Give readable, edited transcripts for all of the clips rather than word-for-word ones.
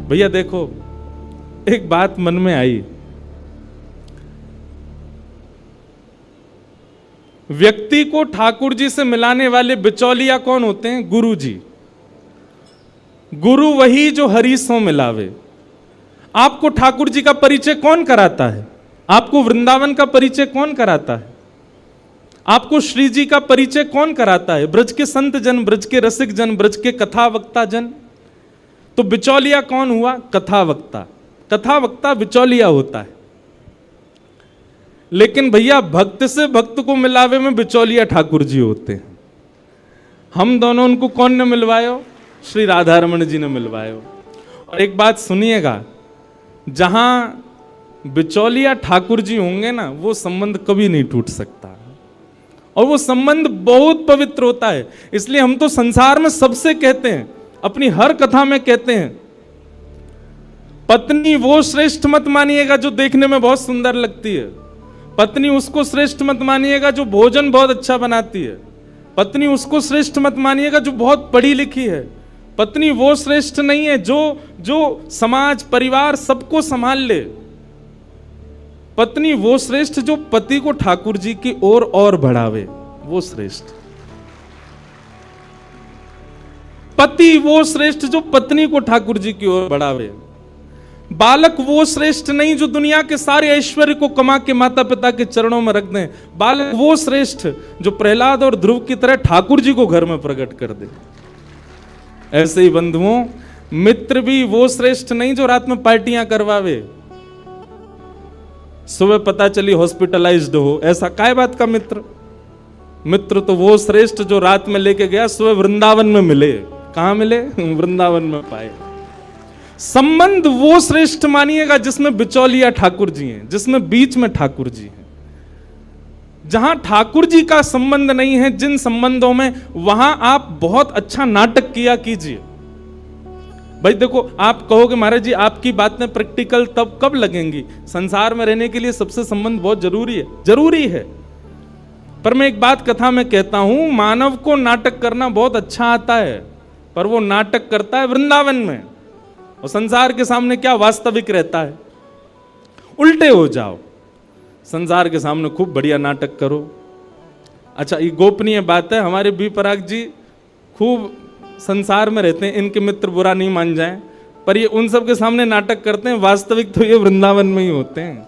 भैया देखो, एक बात मन में आई, व्यक्ति को ठाकुर जी से मिलाने वाले बिचौलिया कौन होते हैं? गुरु जी। गुरु वही जो हरि सो मिलावे। आपको ठाकुर जी का परिचय कौन कराता है? आपको वृंदावन का परिचय कौन कराता है? आपको श्री जी का परिचय कौन कराता है? ब्रज के संत जन, ब्रज के रसिक जन, ब्रज के कथा वक्ता जन। तो बिचौलिया कौन हुआ? कथा वक्ता। कथा वक्ता बिचौलिया होता है। लेकिन भैया भक्त से भक्त को मिलावे में बिचौलिया ठाकुर जी होते हैं। हम दोनों उनको कौन ने मिलवायो? श्री राधा रमन जी ने मिलवायो। और एक बात सुनिएगा, जहां बिचौलिया ठाकुर जी होंगे ना, वो संबंध कभी नहीं टूट सकता, और वो संबंध बहुत पवित्र होता है। इसलिए हम तो संसार में सबसे कहते हैं, अपनी हर कथा में कहते हैं, पत्नी वो श्रेष्ठ मत मानिएगा जो देखने में बहुत सुंदर लगती है। पत्नी उसको श्रेष्ठ मत मानिएगा जो भोजन बहुत अच्छा बनाती है। पत्नी उसको श्रेष्ठ मत मानिएगा जो बहुत पढ़ी लिखी है। पत्नी वो श्रेष्ठ नहीं है जो समाज परिवार सबको संभाल ले। पत्नी वो श्रेष्ठ जो पति को ठाकुर जी की ओर और बढ़ावे, वो श्रेष्ठ। पति वो श्रेष्ठ जो पत्नी को ठाकुर जी की ओर बढ़ावे। बालक वो श्रेष्ठ नहीं जो दुनिया के सारे ऐश्वर्य को कमा के माता पिता के चरणों में रख दें। बालक वो श्रेष्ठ जो प्रहलाद और ध्रुव की तरह ठाकुर जी को घर में प्रकट कर दे। ऐसे ही बंधुओं, मित्र भी वो श्रेष्ठ नहीं जो रात में पार्टियां करवावे, सुबह पता चली हॉस्पिटलाइज्ड हो, ऐसा काय बात का मित्र? मित्र तो वो श्रेष्ठ जो रात में लेके गया, सुबह वृंदावन में मिले। कहां मिले? वृंदावन में पाए। संबंध वो श्रेष्ठ मानिएगा जिसमें बिचौलिया ठाकुर जी हैं, जिसमें बीच में ठाकुर जी हैं। जहां ठाकुर जी का संबंध नहीं है, जिन संबंधों में, वहां आप बहुत अच्छा नाटक किया कीजिए। भाई देखो, आप कहोगे महाराज जी आपकी बातें प्रैक्टिकल तब कब लगेंगी? संसार में रहने के लिए सबसे संबंध बहुत जरूरी है, जरूरी है। पर मैं एक बात कथा में कहता हूं, मानव को नाटक करना बहुत अच्छा आता है, पर वो नाटक करता है वृंदावन में, और संसार के सामने क्या वास्तविक रहता है। उल्टे हो जाओ, संसार के सामने खूब बढ़िया नाटक करो। अच्छा, ये गोपनीय बात है, हमारे बी पराग जी खूब संसार में रहते हैं, इनके मित्र बुरा नहीं मान जाएं, पर ये उन सब के सामने नाटक करते हैं, वास्तविक तो ये वृंदावन में ही होते हैं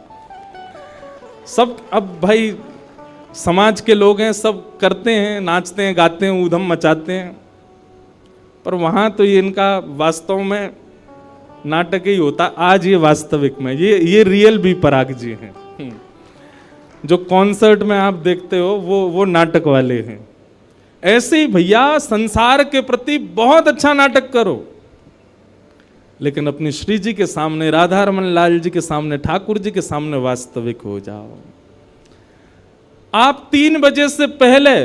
सब। अब भाई समाज के लोग हैं, सब करते हैं, नाचते हैं, गाते हैं, ऊधम मचाते हैं, पर वहां तो ये इनका वास्तव में नाटक ही होता। आज ये वास्तविक में ये रियल बी पराग जी हैं। जो कॉन्सर्ट में आप देखते हो वो नाटक वाले हैं। ऐसे ही भैया संसार के प्रति बहुत अच्छा नाटक करो, लेकिन अपनी श्री जी के सामने, राधा रमन लाल जी के सामने, ठाकुर जी के सामने वास्तविक हो जाओ। आप 3 बजे से पहले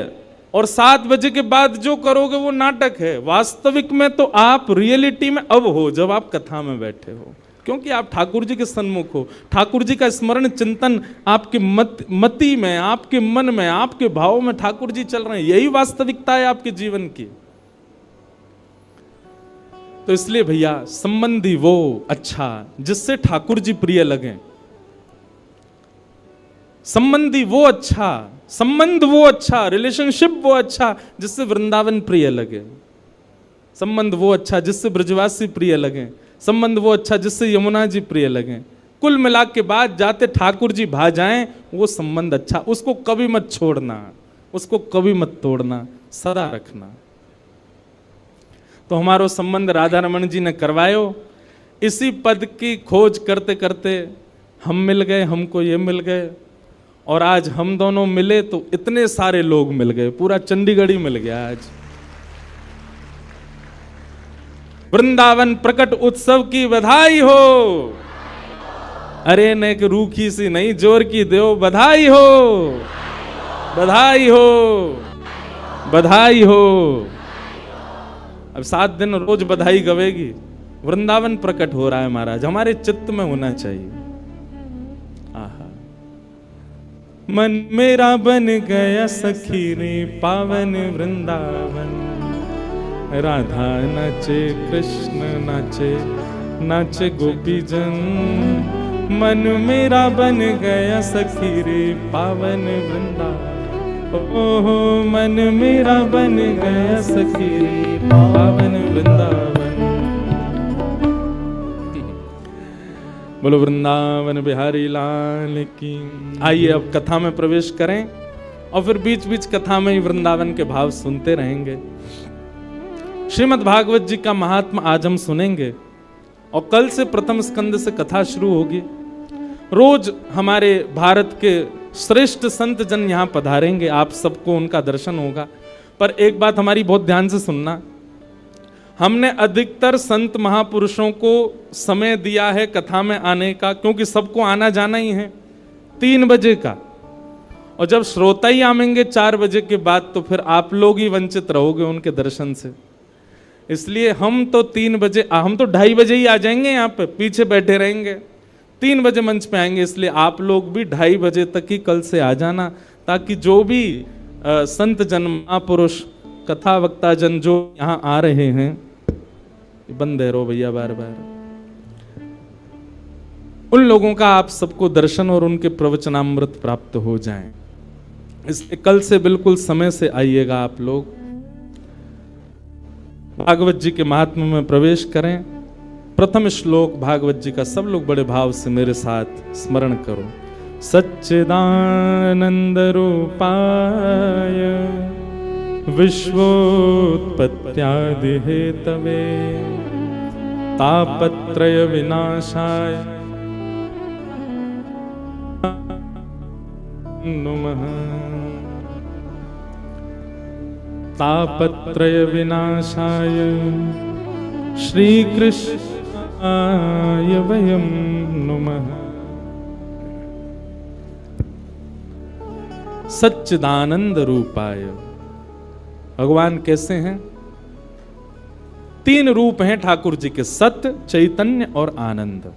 और 7 बजे के बाद जो करोगे वो नाटक है। वास्तविक में तो आप रियलिटी में अब हो, जब आप कथा में बैठे हो, क्योंकि आप ठाकुर जी के सन्मुख हो। ठाकुर जी का स्मरण चिंतन आपके मति में, आपके मन में, आपके भाव में ठाकुर जी चल रहे हैं। यही वास्तविकता है आपके जीवन की। तो इसलिए भैया संबंधी वो अच्छा जिससे ठाकुर जी प्रिय लगे। संबंधी वो अच्छा, संबंध वो अच्छा, रिलेशनशिप वो अच्छा जिससे वृंदावन प्रिय लगे। संबंध वो अच्छा जिससे ब्रजवासी प्रिय लगे। संबंध वो अच्छा जिससे यमुना जी प्रिय लगे। कुल मिला के बाद जाते ठाकुर जी भा जाएं, वो संबंध अच्छा, उसको कभी मत छोड़ना, उसको कभी मत तोड़ना, सदा रखना। तो हमारो संबंध राधा रमन जी ने करवायो। इसी पद की खोज करते करते हम मिल गए, हमको ये मिल गए, और आज हम दोनों मिले तो इतने सारे लोग मिल गए, पूरा चंडीगढ़ ही मिल गया आज। वृंदावन प्रकट उत्सव की बधाई हो। अरे ने कि रूखी सी नहीं, जोर की दो बधाई हो, बधाई हो, बधाई हो। अब 7 दिन रोज बधाई गवेगी। वृंदावन प्रकट हो रहा है महाराज, हमारे चित्त में होना चाहिए। आहा, मन मेरा बन गया सखी रे पावन वृंदावन। राधा नाचे, कृष्ण नाचे, नाचे गोपी जन, मन मेरा बन गया सखी रे पावन वृंदावन। ओहो मन मेरा बन गया सखी रे पावन वृंदावन। बोलो वृंदावन बिहारी लाल की। आइए अब कथा में प्रवेश करें और फिर बीच बीच कथा में ही वृंदावन के भाव सुनते रहेंगे। श्रीमद् भागवत जी का महात्मा आज हम सुनेंगे और कल से प्रथम स्कंद से कथा शुरू होगी। रोज हमारे भारत के श्रेष्ठ संत जन यहाँ पधारेंगे, आप सबको उनका दर्शन होगा। पर एक बात हमारी बहुत ध्यान से सुनना, हमने अधिकतर संत महापुरुषों को समय दिया है कथा में आने का, क्योंकि सबको आना जाना ही है 3 बजे का, और जब श्रोता ही आएंगे 4 बजे के बाद तो फिर आप लोग ही वंचित रहोगे उनके दर्शन से। इसलिए हम तो 3 बजे, हम तो 2:30 बजे ही आ जाएंगे, यहाँ पे पीछे बैठे रहेंगे, 3 बजे मंच पे आएंगे। इसलिए आप लोग भी 2:30 बजे तक ही कल से आ जाना, ताकि जो भी संत जन महापुरुष कथा वक्ता जन जो यहाँ आ रहे हैं, बंद है रो भैया बार बार, उन लोगों का आप सबको दर्शन और उनके प्रवचनामृत प्राप्त हो जाएं। इसलिए कल से बिल्कुल समय से आइएगा आप लोग। भागवत जी के महात्म्य में प्रवेश करें। प्रथम श्लोक भागवत जी का सब लोग बड़े भाव से मेरे साथ स्मरण करो। सच्चिदानंद रूपाय विश्वोत्पत्त्यादि हेतवे तापत्रय विनाशाय नमः। तापत्रय विनाशाय श्री कृष्णाय वयं नमः। सच्चिदानंद रूपाय, भगवान कैसे हैं? 3 रूप हैं ठाकुर जी के, सत्य, चैतन्य और आनंद।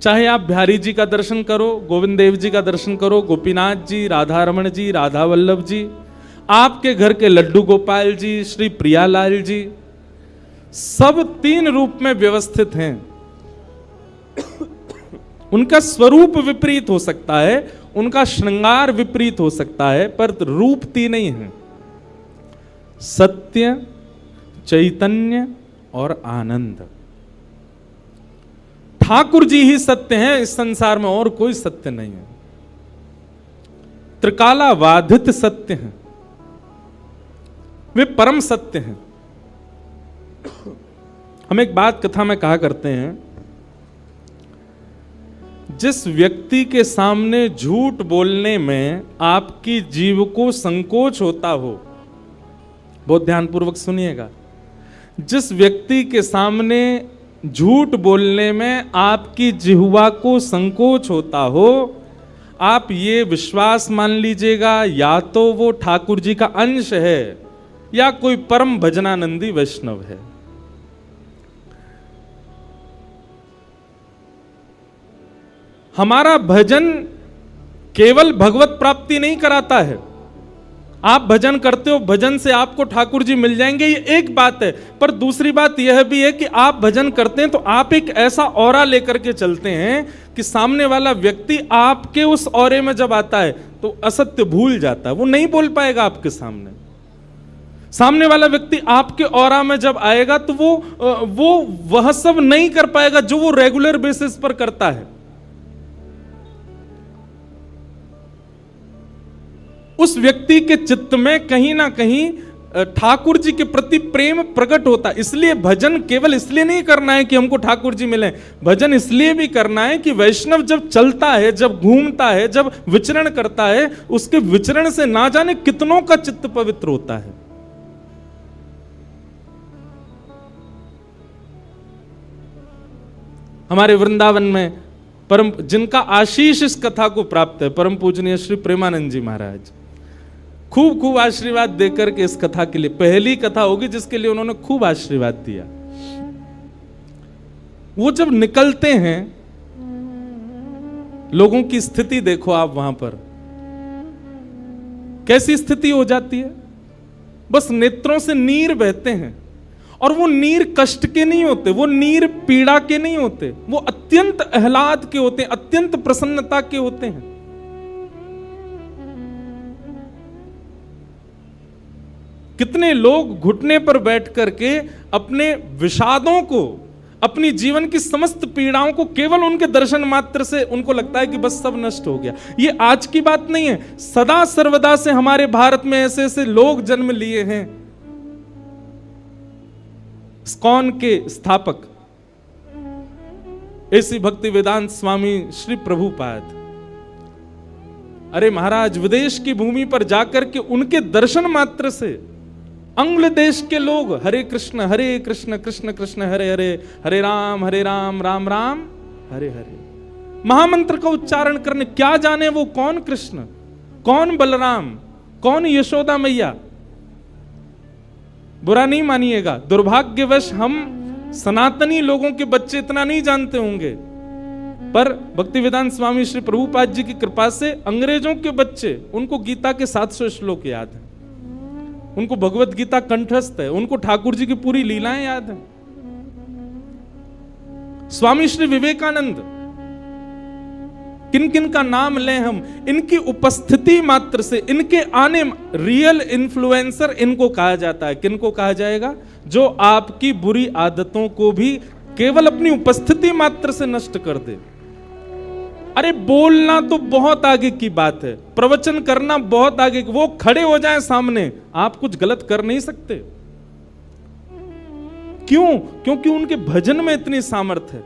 चाहे आप बिहारी जी का दर्शन करो, गोविंद देव जी का दर्शन करो, गोपीनाथ जी, राधा रमण जी, राधा वल्लभ जी, आपके घर के लड्डू गोपाल जी, श्री प्रियालाल जी, सब 3 रूप में व्यवस्थित हैं। उनका स्वरूप विपरीत हो सकता है, उनका श्रृंगार विपरीत हो सकता है, पर रूप 3 ही हैं, सत्य, चैतन्य और आनंद। ठाकुर जी ही सत्य हैं, इस संसार में और कोई सत्य नहीं है। त्रिकालाबाधित सत्य हैं, वे परम सत्य हैं। हम एक बात कथा में कहा करते हैं, जिस व्यक्ति के सामने झूठ बोलने में आपकी जीव को संकोच होता हो, बहुत ध्यानपूर्वक सुनिएगा, जिस व्यक्ति के सामने झूठ बोलने में आपकी जिह्वा को संकोच होता हो, आप ये विश्वास मान लीजिएगा, या तो वो ठाकुर जी का अंश है या कोई परम भजनानंदी वैष्णव है। हमारा भजन केवल भगवत प्राप्ति नहीं कराता है। आप भजन करते हो, भजन से आपको ठाकुर जी मिल जाएंगे, ये एक बात है, पर दूसरी बात यह भी है कि आप भजन करते हैं तो आप एक ऐसा ऑरा लेकर के चलते हैं कि सामने वाला व्यक्ति आपके उस ऑरे में जब आता है तो असत्य भूल जाता है, वो नहीं बोल पाएगा आपके सामने। सामने वाला व्यक्ति आपके ऑरा में जब आएगा तो वो वह सब नहीं कर पाएगा जो वो रेगुलर बेसिस पर करता है। उस व्यक्ति के चित्त में कहीं ना कहीं ठाकुर जी के प्रति प्रेम प्रकट होता है। इसलिए भजन केवल इसलिए नहीं करना है कि हमको ठाकुर जी मिले, भजन इसलिए भी करना है कि वैष्णव जब चलता है, जब घूमता है, जब विचरण करता है, उसके विचरण से ना जाने कितनों का चित्त पवित्र होता है। हमारे वृंदावन में परम जिनका आशीष इस कथा को प्राप्त है, परम पूजनीय श्री प्रेमानंद जी महाराज खूब खूब आशीर्वाद देकर के इस कथा के लिए, पहली कथा होगी जिसके लिए उन्होंने खूब आशीर्वाद दिया। वो जब निकलते हैं, लोगों की स्थिति देखो आप वहां पर, कैसी स्थिति हो जाती है, बस नेत्रों से नीर बहते हैं। और वो नीर कष्ट के नहीं होते, वो नीर पीड़ा के नहीं होते, वो अत्यंत आह्लाद के होते हैं, अत्यंत प्रसन्नता के होते हैं। कितने लोग घुटने पर बैठ करके अपने विषादों को, अपनी जीवन की समस्त पीड़ाओं को केवल उनके दर्शन मात्र से उनको लगता है कि बस सब नष्ट हो गया। ये आज की बात नहीं है, सदा सर्वदा से हमारे भारत में ऐसे ऐसे लोग जन्म लिए हैं। इस्कॉन के स्थापक ऐसी भक्ति वेदांत स्वामी श्री प्रभुपाद, अरे महाराज, विदेश की भूमि पर जाकर के उनके दर्शन मात्र से अंग्ल देश के लोग हरे कृष्ण कृष्ण कृष्ण हरे हरे, हरे राम राम राम हरे हरे महामंत्र का उच्चारण करने, क्या जाने वो कौन कृष्ण, कौन बलराम, कौन यशोदा मैया। बुरा नहीं मानिएगा, दुर्भाग्यवश हम सनातनी लोगों के बच्चे इतना नहीं जानते होंगे, पर भक्ति वेदांत स्वामी श्री प्रभुपाद जी की कृपा से अंग्रेजों के बच्चे, उनको गीता के 700 श्लोक याद है, उनको भगवत गीता कंठस्थ है, उनको ठाकुर जी की पूरी लीलाएं याद है। स्वामी श्री विवेकानंद, किन किन का नाम लें हम, इनकी उपस्थिति मात्र से, इनके आने, रियल इन्फ्लुएंसर इनको कहा जाता है। किनको कहा जाएगा? जो आपकी बुरी आदतों को भी केवल अपनी उपस्थिति मात्र से नष्ट कर दे। अरे बोलना तो बहुत आगे की बात है, प्रवचन करना बहुत आगे, वो खड़े हो जाए सामने, आप कुछ गलत कर नहीं सकते। क्यों? क्योंकि उनके भजन में इतनी सामर्थ्य है,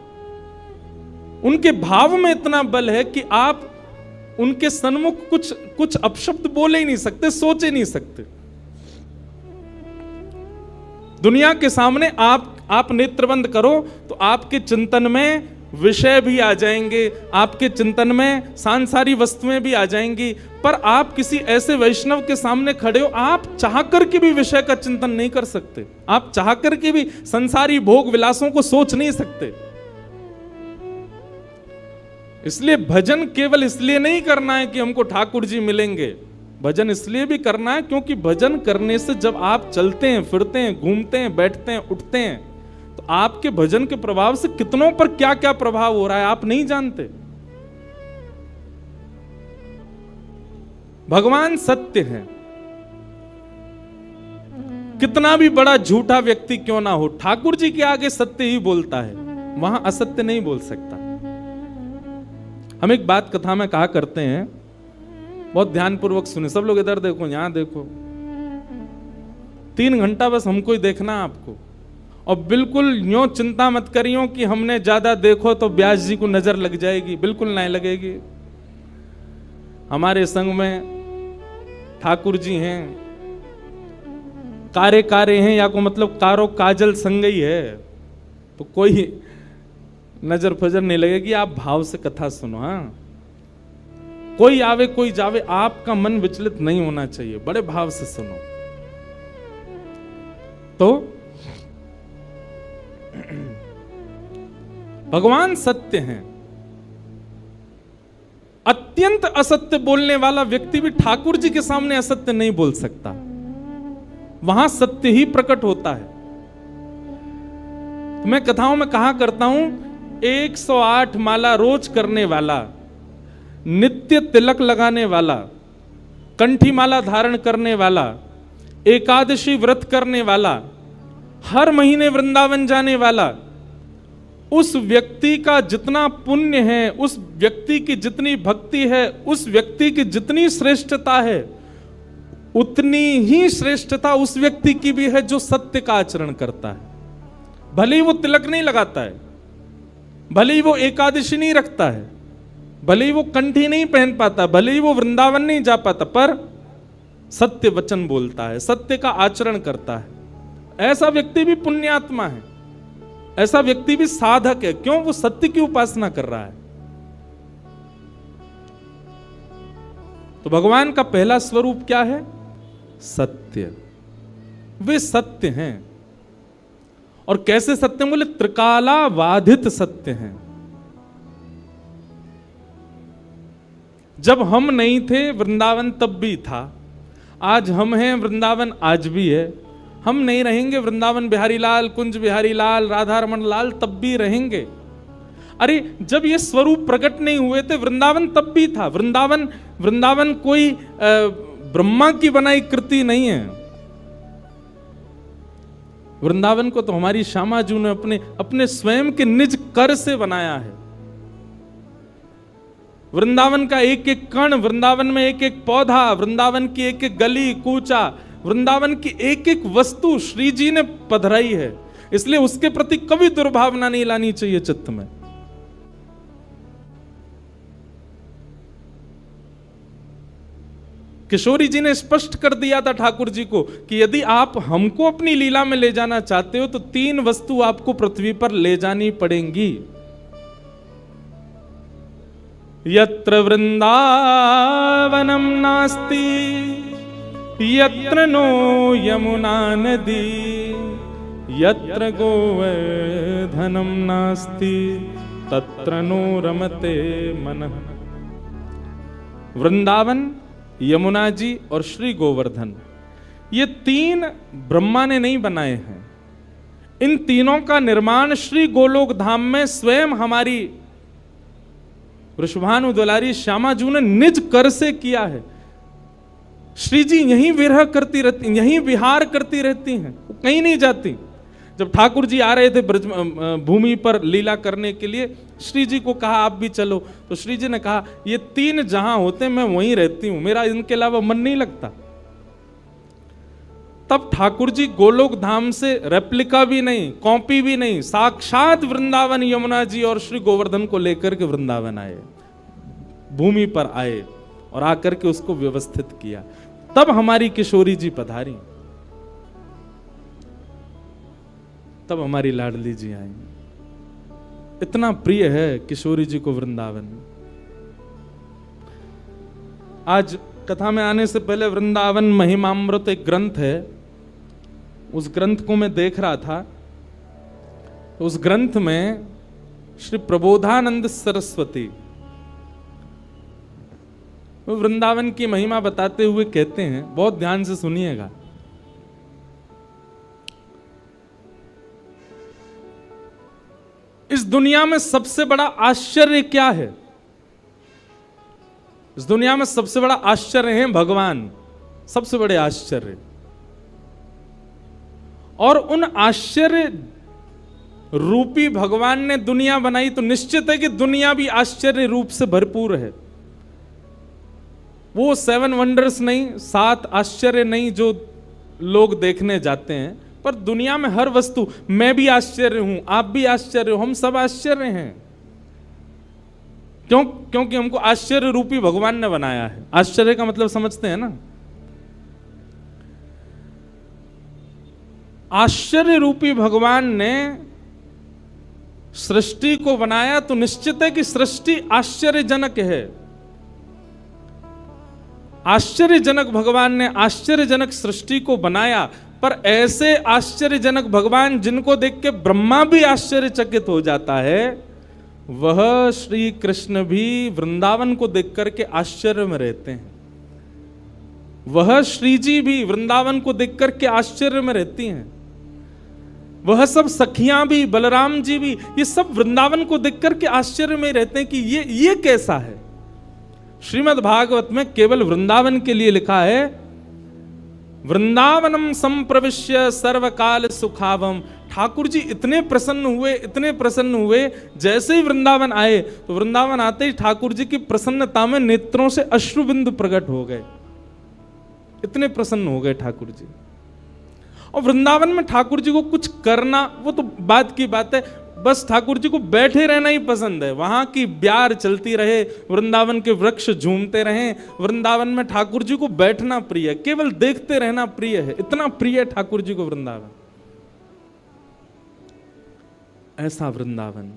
उनके भाव में इतना बल है कि आप उनके सन्मुख कुछ अपशब्द बोले ही नहीं सकते, सोचे नहीं सकते। दुनिया के सामने आप नेत्र बंद करो तो आपके चिंतन में विषय भी आ जाएंगे, आपके चिंतन में सांसारिक वस्तुएं भी आ जाएंगी, पर आप किसी ऐसे वैष्णव के सामने खड़े हो, आप चाहकर के भी विषय का चिंतन नहीं कर सकते, आप चाहकर के भी संसारी भोग विलासों को सोच नहीं सकते। इसलिए भजन केवल इसलिए नहीं करना है कि हमको ठाकुर जी मिलेंगे, भजन इसलिए भी करना है क्योंकि भजन करने से जब आप चलते हैं, फिरते हैं, घूमते हैं, बैठते हैं, उठते हैं, तो आपके भजन के प्रभाव से कितनों पर क्या क्या प्रभाव हो रहा है आप नहीं जानते। भगवान सत्य है, कितना भी बड़ा झूठा व्यक्ति क्यों ना हो, ठाकुर जी के आगे सत्य ही बोलता है, वहां असत्य नहीं बोल सकता। हम एक बात कथा में कहा करते हैं, बहुत ध्यानपूर्वक सुने सब लोग, इधर देखो, यहां देखो, 3 घंटा बस हमको ही देखना है आपको, और बिल्कुल यूं चिंता मत करियो कि हमने ज्यादा देखो तो व्यास जी को नजर लग जाएगी, बिल्कुल नहीं लगेगी। हमारे संग में ठाकुर जी हैं, कारे हैं, या को मतलब कारो काजल संग ही है, तो कोई नजर फजर नहीं लगेगी। आप भाव से कथा सुनो। हाँ, कोई आवे कोई जावे, आपका मन विचलित नहीं होना चाहिए, बड़े भाव से सुनो। तो भगवान सत्य हैं, अत्यंत असत्य बोलने वाला व्यक्ति भी ठाकुर जी के सामने असत्य नहीं बोल सकता, वहां सत्य ही प्रकट होता है। तो मैं कथाओं में कहा करता हूं, 108 माला रोज करने वाला, नित्य तिलक लगाने वाला, कंठी माला धारण करने वाला, एकादशी व्रत करने वाला, हर महीने वृंदावन जाने वाला, उस व्यक्ति का जितना पुण्य है, उस व्यक्ति की जितनी भक्ति है, उस व्यक्ति की जितनी श्रेष्ठता है, उतनी ही श्रेष्ठता उस व्यक्ति की भी है जो सत्य का आचरण करता है। भले ही वो तिलक नहीं लगाता है, भले ही वो एकादशी नहीं रखता है, भले ही वो कंठी नहीं पहन पाता, भले ही वो वृंदावन नहीं जा पाता, पर सत्य वचन बोलता है, सत्य का आचरण करता है, ऐसा व्यक्ति भी पुण्यात्मा है, ऐसा व्यक्ति भी साधक है। क्यों? वो सत्य की उपासना कर रहा है। तो भगवान का पहला स्वरूप क्या है? सत्य। वे सत्य हैं। और कैसे सत्य? बोले त्रिकालाबाधित सत्य हैं। जब हम नहीं थे वृंदावन तब भी था, आज हम हैं वृंदावन आज भी है, हम नहीं रहेंगे वृंदावन बिहारी लाल, कुंज बिहारी लाल, राधा रमन लाल तब भी रहेंगे। अरे जब ये स्वरूप प्रकट नहीं हुए थे वृंदावन तब भी था। वृंदावन कोई ब्रह्मा की बनाई कृति नहीं है। वृंदावन को तो हमारी श्यामा जी ने अपने स्वयं के निज कर से बनाया है। वृंदावन का एक एक कण, वृंदावन में एक एक पौधा, वृंदावन की एक एक गली कूचा, वृंदावन की एक एक वस्तु श्री जी ने पधराई है। इसलिए उसके प्रति कभी दुर्भावना नहीं लानी चाहिए चित्त में। किशोरी जी ने स्पष्ट कर दिया था ठाकुर जी को कि यदि आप हमको अपनी लीला में ले जाना चाहते हो तो 3 वस्तु आपको पृथ्वी पर ले जानी पड़ेंगी। यत्र वृंदावनम नास्ति यत्र नो यमुना नदी यत्र गोवर्धनम नास्ति तत्र नो रमते मनः। वृंदावन, यमुना जी और श्री गोवर्धन, ये 3 ब्रह्मा ने नहीं बनाए हैं। इन तीनों का निर्माण श्री गोलोक धाम में स्वयं हमारी वृषभानु दुलारी श्यामा जी ने निज कर से किया है। श्री जी यहीं विरह करती रहती, यहीं विहार करती रहती हैं, कहीं नहीं जाती। जब ठाकुर जी आ रहे थे भूमि पर लीला करने के लिए, श्री जी को कहा आप भी चलो, तो श्री जी ने कहा ये 3 जहां होते मैं वहीं रहती हूं, मेरा इनके अलावा मन नहीं लगता। तब ठाकुर जी गोलोक धाम से रेप्लिका भी नहीं, कॉपी भी नहीं, साक्षात वृंदावन, यमुना जी और श्री गोवर्धन को लेकर के वृंदावन आए, भूमि पर आए और आकर के उसको व्यवस्थित किया। तब हमारी किशोरी जी पधारी, तब हमारी लाडली जी आई। इतना प्रिय है किशोरी जी को वृंदावन। आज कथा में आने से पहले वृंदावन महिमामृत एक ग्रंथ है, उस ग्रंथ को मैं देख रहा था। उस ग्रंथ में श्री प्रबोधानंद सरस्वती वृंदावन की महिमा बताते हुए कहते हैं, बहुत ध्यान से सुनिएगा। इस दुनिया में सबसे बड़ा आश्चर्य क्या है? इस दुनिया में सबसे बड़ा आश्चर्य है भगवान, सबसे बड़े आश्चर्य। और उन आश्चर्य रूपी भगवान ने दुनिया बनाई तो निश्चित है कि दुनिया भी आश्चर्य रूप से भरपूर है। वो 7 वंडर्स नहीं, 7 आश्चर्य नहीं जो लोग देखने जाते हैं, पर दुनिया में हर वस्तु, मैं भी आश्चर्य हूं, आप भी आश्चर्य हो, हम सब आश्चर्य हैं। क्योंकि हमको आश्चर्य रूपी भगवान ने बनाया है। आश्चर्य का मतलब समझते हैं ना? आश्चर्य रूपी भगवान ने सृष्टि को बनाया तो निश्चित है कि सृष्टि आश्चर्यजनक है। आश्चर्यजनक भगवान ने आश्चर्यजनक सृष्टि को बनाया, पर ऐसे आश्चर्यजनक भगवान जिनको देख के ब्रह्मा भी आश्चर्यचकित हो जाता है, वह श्री कृष्ण भी वृंदावन को देख करके आश्चर्य में रहते हैं। वह श्री जी भी वृंदावन को देख करके आश्चर्य में रहती हैं। वह सब सखियां भी, बलराम जी भी, ये सब वृंदावन को देख करके आश्चर्य में रहते हैं कि ये कैसा है। श्रीमद् भागवत में केवल वृंदावन के लिए लिखा है, वृंदावनम संप्रविश्य सर्वकाल सुखावम। ठाकुर जी इतने प्रसन्न हुए, जैसे ही वृंदावन आए तो वृंदावन आते ही ठाकुर जी की प्रसन्नता में नेत्रों से अश्रुबिंदु प्रकट हो गए। इतने प्रसन्न हो गए ठाकुर जी। और वृंदावन में ठाकुर जी को कुछ करना, वो तो बात की बात है, बस ठाकुर जी को बैठे रहना ही पसंद है। वहां की ब्यार चलती रहे, वृंदावन के वृक्ष झूमते रहें, वृंदावन में ठाकुर जी को बैठना प्रिय है, केवल देखते रहना प्रिय है। इतना प्रिय है ठाकुर जी को वृंदावन। ऐसा वृंदावन,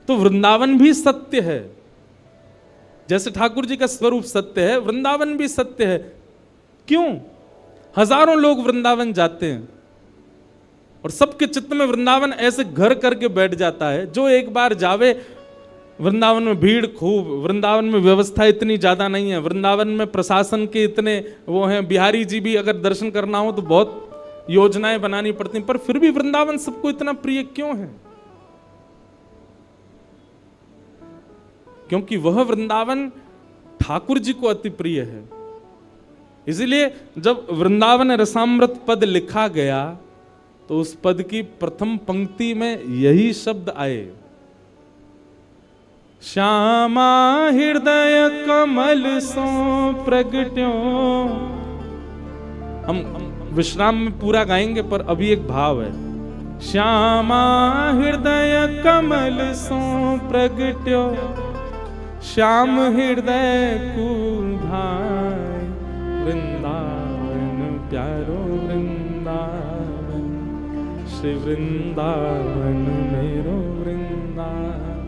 तो वृंदावन भी सत्य है। जैसे ठाकुर जी का स्वरूप सत्य है, वृंदावन भी सत्य है। क्यों? हजारों लोग वृंदावन जाते हैं और सबके चित्त में वृंदावन ऐसे घर करके बैठ जाता है। जो एक बार जावे, वृंदावन में भीड़ खूब, वृंदावन में व्यवस्था इतनी ज्यादा नहीं है, वृंदावन में प्रशासन के इतने वो हैं। बिहारी जी भी अगर दर्शन करना हो तो बहुत योजनाएं बनानी पड़ती, पर फिर भी वृंदावन सबको इतना प्रिय क्यों है? क्योंकि वह वृंदावन ठाकुर जी को अति प्रिय है। इसीलिए जब वृंदावन रसामृत पद लिखा गया तो उस पद की प्रथम पंक्ति में यही शब्द आए, श्यामा हृदय कमल सो प्रगट्यो। हम विश्राम में पूरा गाएंगे, पर अभी एक भाव है, श्यामा हृदय कमल सो प्रगट्यो, श्याम हृदय को भाई, वृंदावन प्यारो वृंदावन, श्री वृंदावन मेरो वृंदावन।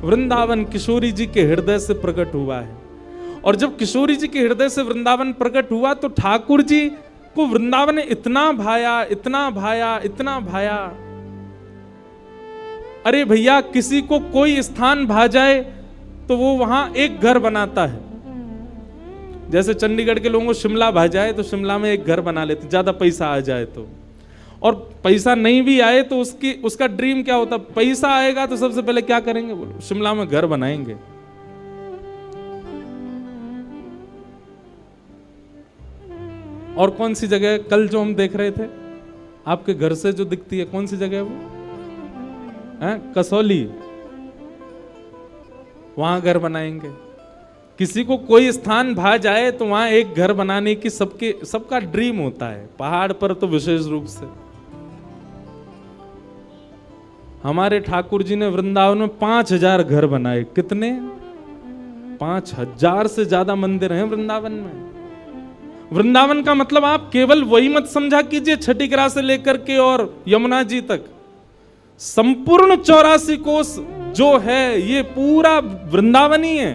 वृंदावन किशोरी जी के हृदय से प्रकट हुआ है, और जब किशोरी जी के हृदय से वृंदावन प्रकट हुआ तो ठाकुर जी को वृंदावन ने इतना भाया, इतना भाया, इतना भाया। अरे भैया, किसी को कोई स्थान भा जाए तो वो वहां एक घर बनाता है। जैसे चंडीगढ़ के लोगों को शिमला भा जाए तो शिमला में एक घर बना लेते, ज्यादा पैसा आ जाए तो। और पैसा नहीं भी आए तो उसका ड्रीम क्या होता, पैसा आएगा तो सबसे पहले क्या करेंगे, बोलो, शिमला में घर बनाएंगे। और कौन सी जगह कल जो हम देख रहे थे आपके घर से जो दिखती है, कौन सी जगह है वो है? कसौली, वहां घर बनाएंगे। किसी को कोई स्थान भा जाए तो वहां एक घर बनाने की सबका ड्रीम होता है, पहाड़ पर तो विशेष रूप से। हमारे ठाकुर जी ने वृंदावन में 5000 घर बनाए। कितने? 5000 से ज्यादा मंदिर हैं वृंदावन में। वृंदावन का मतलब आप केवल वही मत समझा कीजिए छठीगरा से लेकर के और यमुना जी तक, संपूर्ण 84 कोस जो है ये पूरा वृंदावन ही है।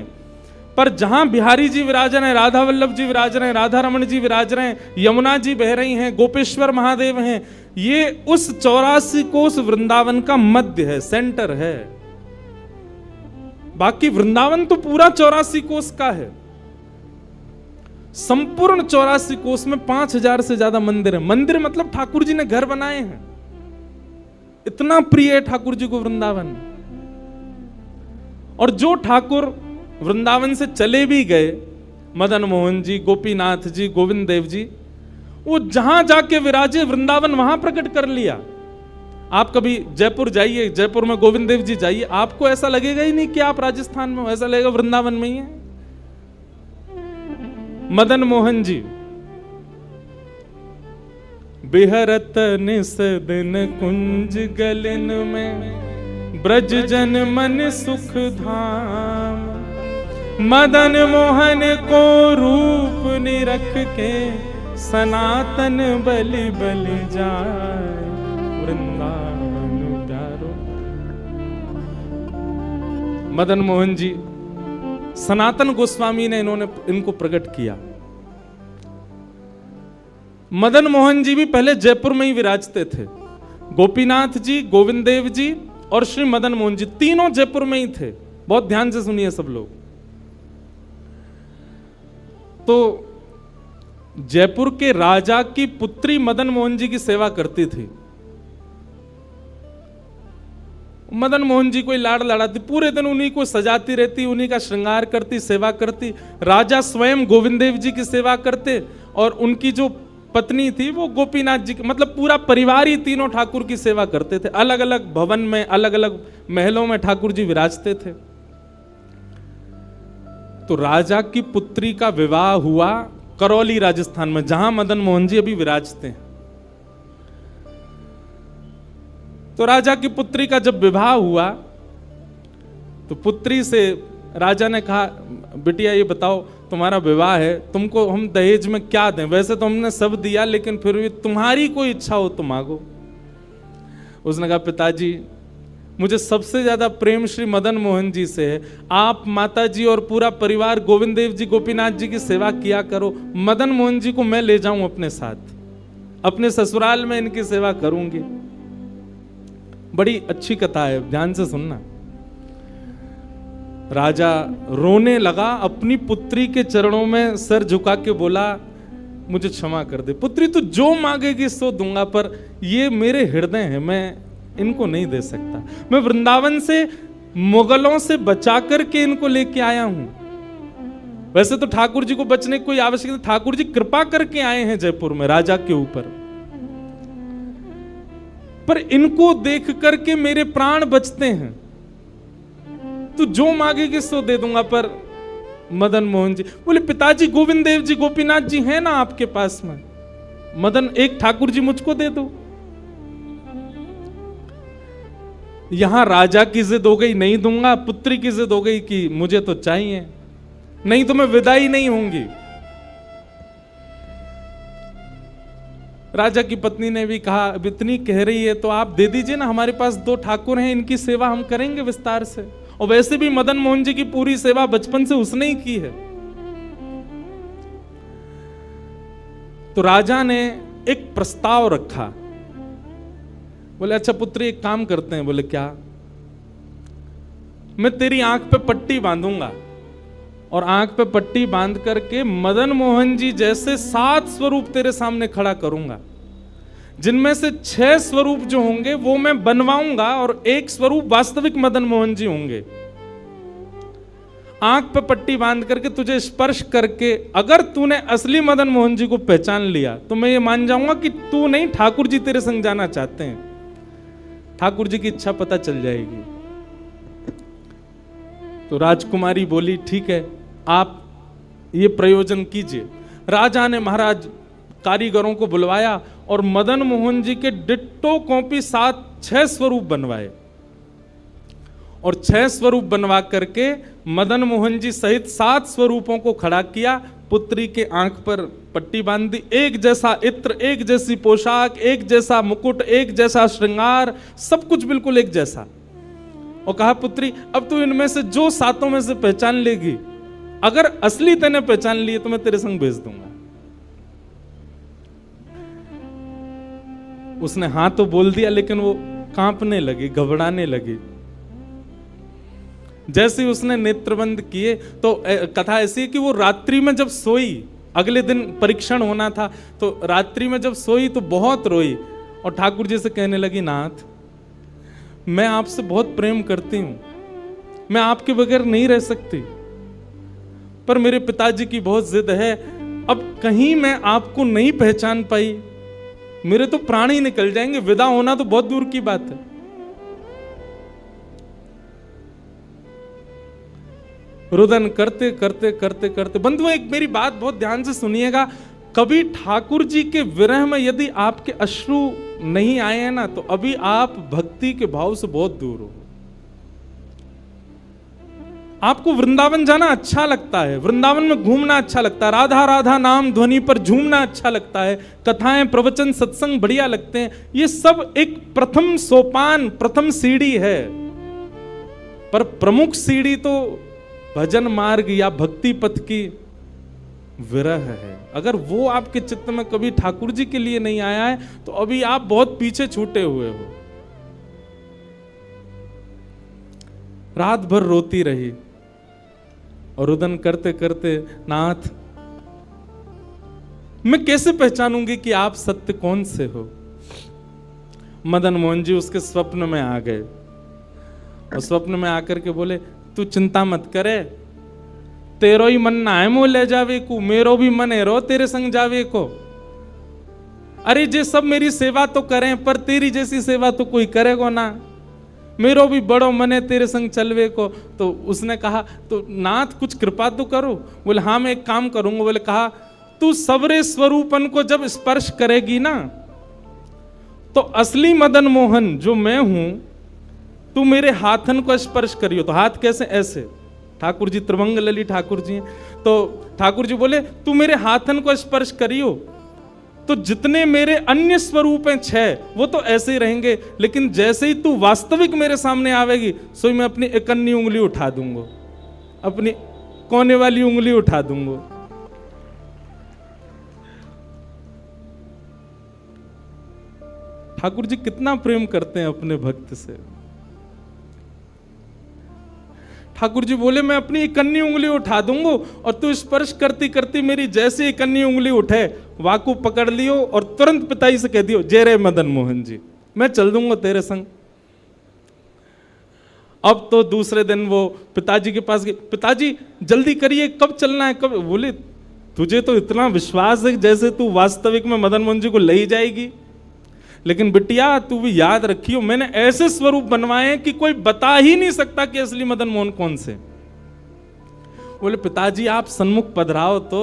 पर जहां बिहारी जी विराज रहे हैं, राधा वल्लभ जी विराज रहे हैं, राधा रमण जी विराज रहे हैं, यमुना जी बह रही हैं, गोपेश्वर महादेव हैं, ये उस 84 कोस वृंदावन का मध्य है, सेंटर है। बाकी वृंदावन तो पूरा 84 कोस का है। संपूर्ण 84 कोस में 5000 से ज्यादा मंदिर है। मंदिर मतलब ठाकुर जी ने घर बनाए हैं। इतना प्रिय है ठाकुर जी को वृंदावन। और जो ठाकुर वृंदावन से चले भी गए, मदन मोहन जी, गोपीनाथ जी, गोविंद देव जी, वो जहां जाके विराजे वृंदावन वहां प्रकट कर लिया। आप कभी जयपुर जाइए, जयपुर में गोविंद देव जी जाइए, आपको ऐसा लगेगा ही नहीं कि आप राजस्थान में हो, ऐसा लगेगा वृंदावन में ही है। मदन मोहन जी बिहरत निस दिन कुंज गलिन में, ब्रज जन मन सुख धाम, मदन मोहन को रूप निरख के, सनातन बलि बलि जाए, वृंदावन प्यारो। मदन मोहन जी, सनातन गोस्वामी ने इनको प्रकट किया। मदन मोहन जी भी पहले जयपुर में ही विराजते थे। गोपीनाथ जी, गोविंद देव जी और श्री मदन मोहन जी तीनों जयपुर में ही थे। बहुत ध्यान से सुनिए सब लोग। तो जयपुर के राजा की पुत्री मदन मोहन जी की सेवा करती थी। मदन मोहन जी कोई लाड़ लड़ाती, पूरे दिन उन्हीं को सजाती रहती, उन्हीं का श्रृंगार करती, सेवा करती। राजा स्वयं गोविंद देव जी की सेवा करते और उनकी जो पत्नी थी वो गोपीनाथ जी की, मतलब पूरा परिवार ही तीनों ठाकुर की सेवा करते थे। अलग अलग भवन में, अलग अलग महलों में ठाकुर जी विराजते थे। तो राजा की पुत्री का विवाह हुआ करौली राजस्थान में, जहां मदन मोहन जी अभी विराजते हैं। तो राजा की पुत्री का जब विवाह हुआ तो पुत्री से राजा ने कहा, बिटिया ये बताओ तुम्हारा विवाह है, तुमको हम दहेज में क्या दें? वैसे तो हमने सब दिया, लेकिन फिर भी तुम्हारी कोई इच्छा हो तो मांगो। उसने कहा, पिताजी मुझे सबसे ज्यादा प्रेम श्री मदन मोहन जी से है। आप माता जी और पूरा परिवार गोविंद देव जी, गोपीनाथ जी की सेवा किया करो। मदन मोहन जी को मैं ले जाऊं अपने साथ, अपने ससुराल में इनकी सेवा करूंगी। बड़ी अच्छी कथा है, ध्यान से सुनना। राजा रोने लगा, अपनी पुत्री के चरणों में सर झुका के बोला, मुझे क्षमा कर दे। पुत्री तू जो मांगेगी सो दूंगा, पर ये मेरे हृदय हैं, मैं इनको नहीं दे सकता। मैं वृंदावन से मुगलों से बचा करके इनको लेके आया हूं। वैसे तो ठाकुर जी को बचने की कोई आवश्यकता, ठाकुर जी कृपा करके आए हैं जयपुर में राजा के ऊपर, पर इनको देख करके मेरे प्राण बचते हैं। तू जो मांगेगी सो दे दूंगा। पर मदन मोहन जी बोले, पिताजी गोविंद देव जी, गोपीनाथ जी हैं ना आपके पास में? मदन, एक ठाकुर जी मुझको दे दो। यहां राजा की जिद हो गई, नहीं दूंगा। पुत्री की जिद हो गई कि मुझे तो चाहिए, नहीं तो मैं विदाई नहीं होंगी। राजा की पत्नी ने भी कहा, अब इतनी कह रही है तो आप दे दीजिए ना, हमारे पास 2 ठाकुर हैं, इनकी सेवा हम करेंगे विस्तार से। और वैसे भी मदन मोहन जी की पूरी सेवा बचपन से उसने ही की है। तो राजा ने एक प्रस्ताव रखा। बोले, अच्छा पुत्री एक काम करते हैं। बोले, क्या? मैं तेरी आंख पे पट्टी बांधूंगा और आंख पे पट्टी बांध करके मदन मोहन जी जैसे 7 स्वरूप तेरे सामने खड़ा करूंगा, जिनमें से 6 स्वरूप जो होंगे वो मैं बनवाऊंगा और 1 स्वरूप वास्तविक मदन मोहन जी होंगे। आंख पे पट्टी बांध करके तुझे स्पर्श करके अगर तूने असली मदन मोहन जी को पहचान लिया तो मैं ये मान जाऊंगा कि तू नहीं, ठाकुर जी तेरे संग जाना चाहते हैं। ठाकुर जी की इच्छा पता चल जाएगी। तो राजकुमारी बोली, ठीक है, आप ये प्रयोजन कीजिए। राजा ने महाराज कारीगरों को बुलवाया और मदन मोहन जी के डिट्टो कॉपी 6 स्वरूप बनवाए और 6 स्वरूप बनवा करके मदन मोहन जी सहित 7 स्वरूपों को खड़ा किया। पुत्री के आंख पर पट्टी बांध दी, एक जैसा इत्र, एक जैसी पोशाक, एक जैसा मुकुट, एक जैसा श्रृंगार, सब कुछ बिल्कुल एक जैसा। और कहा, पुत्री अब तू इनमें से जो 7 में से पहचान लेगी, अगर असली तूने पहचान लिए तो मैं तेरे संग भेज दूंगा। उसने हाँ तो बोल दिया, लेकिन वो कांपने लगी, घबराने लगी। जैसे ही उसने नेत्रबंद किए तो कथा ऐसी है कि वो रात्रि में जब सोई, अगले दिन परीक्षण होना था, तो रात्रि में जब सोई तो बहुत रोई और ठाकुर जी से कहने लगी, नाथ मैं आपसे बहुत प्रेम करती हूं, मैं आपके बगैर नहीं रह सकती, पर मेरे पिताजी की बहुत जिद है। अब कहीं मैं आपको नहीं पहचान पाई, मेरे तो प्राण ही निकल जाएंगे, विदा होना तो बहुत दूर की बात है। रुदन करते करते करते करते, बंधुओं एक मेरी बात बहुत ध्यान से सुनिएगा, कभी ठाकुर जी के विरह में यदि आपके अश्रु नहीं आए हैं ना, तो अभी आप भक्ति के भाव से बहुत दूर हो। आपको वृंदावन जाना अच्छा लगता है, वृंदावन में घूमना अच्छा लगता है, राधा राधा नाम ध्वनि पर झूमना अच्छा लगता है, कथाएं प्रवचन सत्संग बढ़िया लगते हैं, ये सब एक प्रथम सोपान, प्रथम सीढ़ी है। पर प्रमुख सीढ़ी तो भजन मार्ग या भक्ति पथ की विरह है। अगर वो आपके चित्त में कभी ठाकुर जी के लिए नहीं आया है तो अभी आप बहुत पीछे छूटे हुए हो। रात भर रोती रही और रुदन करते करते, नाथ मैं कैसे पहचानूंगी कि आप सत्य कौन से हो। मदन मोहन जी उसके स्वप्न में आ गए और स्वप्न में आकर के बोले, तू चिंता मत करे, तेरो ही मन ना है मोह ले जावे को, मेरो भी मन है रो तेरे संग जावे को। अरे जे सब मेरी सेवा तो करें, पर तेरी जैसी सेवा तो कोई करेगा ना, मेरो भी बड़ो मन है तेरे संग चलवे को। तो उसने कहा, तो नाथ कुछ कृपा तो करो। बोले, हाँ मैं एक काम करूंगा। बोले, कहा तू सबरे स्वरूपन को जब स्पर्श करेगी ना, तो असली मदन मोहन जो मैं हूं, तू मेरे हाथन को स्पर्श करियो। तो हाथ कैसे? ऐसे। ठाकुर जी त्रिभंग लली ठाकुर जी हैं। तो ठाकुर जी बोले, तू मेरे हाथन को स्पर्श करियो, तो जितने मेरे अन्य स्वरूप हैं 6, वो तो ऐसे ही रहेंगे, लेकिन जैसे ही तू वास्तविक मेरे सामने आवेगी, सो मैं अपनी इकन्नी उंगली उठा दूंगा, अपनी कोने वाली उंगली उठा दूंगा। ठाकुर जी कितना प्रेम करते हैं अपने भक्त से। ठाकुर जी बोले, मैं अपनी इकन्नी उंगली उठा दूंगा और तू स्पर्श करती करती मेरी जैसे इकन्नी उंगली उठे, वाकू पकड़ लियो और तुरंत पिताजी से कह दियो, जय रे मदन मोहन जी, मैं चल दूंगा तेरे संग। अब तो दूसरे दिन वो पिताजी के पास गए, पिताजी जल्दी करिए, कब चलना है, कब? बोले तुझे तो इतना विश्वास है जैसे तू वास्तविक में मदन मोहन जी को ले ही जाएगी, लेकिन बिटिया तू भी याद रखियो, मैंने ऐसे स्वरूप बनवाए कि कोई बता ही नहीं सकता कि असली मदन मोहन कौन से। बोले पिताजी आप सन्मुख पधराओ तो।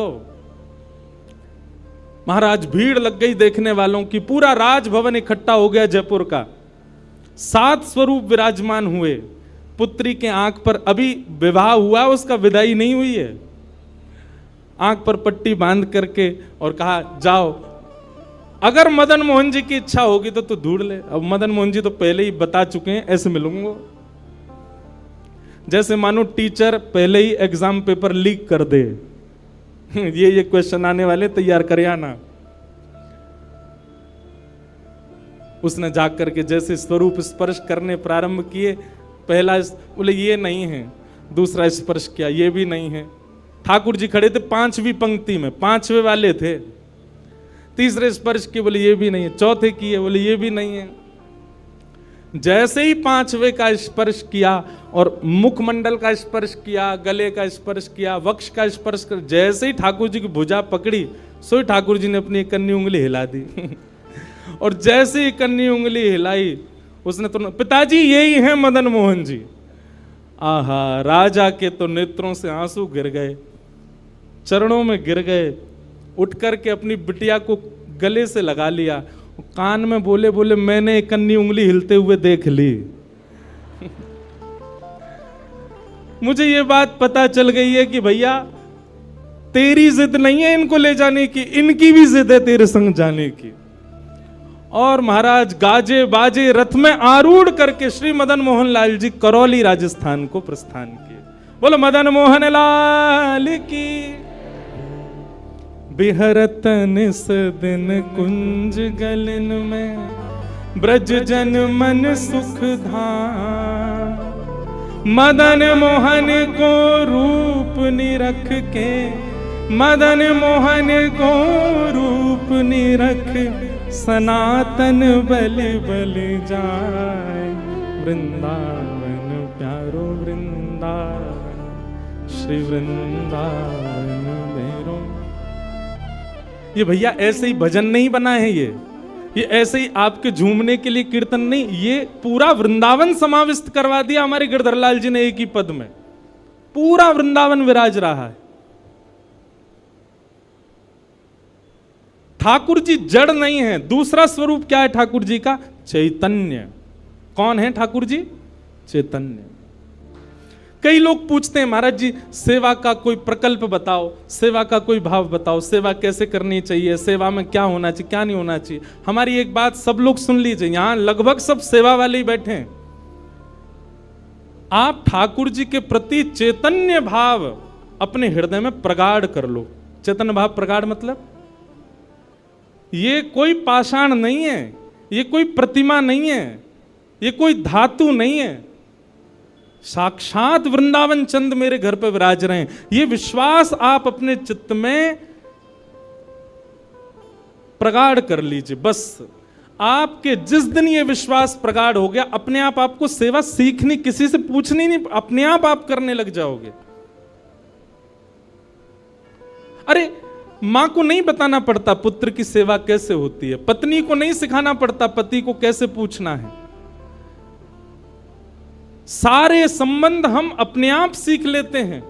महाराज भीड़ लग गई देखने वालों की, पूरा राजभवन इकट्ठा हो गया जयपुर का। 7 स्वरूप विराजमान हुए। पुत्री के आंख पर अभी विवाह हुआ, उसका विदाई नहीं हुई है, आंख पर पट्टी बांध करके और कहा जाओ, अगर मदन मोहन जी की इच्छा होगी तो तू ढूंढ ले। अब मदन मोहन जी तो पहले ही बता चुके हैं, ऐसे मिलूंगा। जैसे मानो टीचर पहले ही एग्जाम पेपर लीक कर दे, ये क्वेश्चन आने वाले, तैयार कर आना। उसने जाकर के जैसे स्वरूप स्पर्श करने प्रारंभ किए, पहला बोले ये नहीं है, दूसरा स्पर्श किया, ये भी नहीं है। ठाकुर जी खड़े थे 5वीं पंक्ति में, 5वें वाले थे। तीसरे स्पर्श किए, बोले ये भी नहीं है। चौथे किए, बोले ये भी नहीं है। जैसे ही 5वें का स्पर्श किया और मुखमंडल का स्पर्श किया, गले का स्पर्श किया, वक्ष का स्पर्श कर, जैसे ही ठाकुर जी की भुजा पकड़ी, सो ठाकुर जी ने अपनी कन्नी उंगली हिला दी। और जैसे ही कन्नी उंगली हिलाई, उसने तो, पिताजी यही है मदन मोहन जी। आहा, राजा के तो नेत्रों से आंसू गिर गए, चरणों में गिर गए, उठ करके अपनी बिटिया को गले से लगा लिया, कान में बोले बोले मैंने कन्नी उंगली हिलते हुए देख ली। मुझे ये बात पता चल गई है कि भैया तेरी जिद नहीं है इनको ले जाने की, इनकी भी जिद है तेरे संग जाने की। और महाराज गाजे बाजे रथ में आरूढ़ करके श्री मदन मोहन लाल जी करौली राजस्थान को प्रस्थान किए। बोलो मदन मोहन लाल की। बिहरत निस दिन कुंज गलन में, ब्रज जन मन सुख धाम। मदन मोहन को रूप निरख के, मदन मोहन को रूप निरख, सनातन बल बल जाए। वृंदावन प्यारो वृंदावन, श्री वृंदावन मेरो। ये भैया ऐसे ही भजन नहीं बना है, ये ऐसे ही आपके झूमने के लिए कीर्तन नहीं, ये पूरा वृंदावन समाविष्ट करवा दिया हमारे गिरधर लाल जी ने एक ही पद में। पूरा वृंदावन विराज रहा है। ठाकुर जी जड़ नहीं है। दूसरा स्वरूप क्या है ठाकुर जी का? चैतन्य। कौन है ठाकुर जी? चैतन्य। कई लोग पूछते हैं महाराज जी सेवा का कोई प्रकल्प बताओ, सेवा का कोई भाव बताओ, सेवा कैसे करनी चाहिए, सेवा में क्या होना चाहिए क्या नहीं होना चाहिए। हमारी एक बात सब लोग सुन लीजिए, यहां लगभग सब सेवा वाले ही बैठे हैं। आप ठाकुर जी के प्रति चैतन्य भाव अपने हृदय में प्रगाढ़ कर लो। चैतन्य भाव प्रगाढ़ मतलब ये कोई पाषाण नहीं है, ये कोई प्रतिमा नहीं है, ये कोई धातु नहीं है, साक्षात वृंदावन चंद मेरे घर पर विराज रहे हैं। ये विश्वास आप अपने चित्त में प्रगाढ़ कर लीजिए। बस आपके जिस दिन ये विश्वास प्रगाढ़ हो गया, अपने आप आपको सेवा सीखनी, किसी से पूछनी नहीं, अपने आप करने लग जाओगे। अरे मां को नहीं बताना पड़ता पुत्र की सेवा कैसे होती है, पत्नी को नहीं सिखाना पड़ता पति को कैसे पूछना है। सारे संबंध हम अपने आप सीख लेते हैं।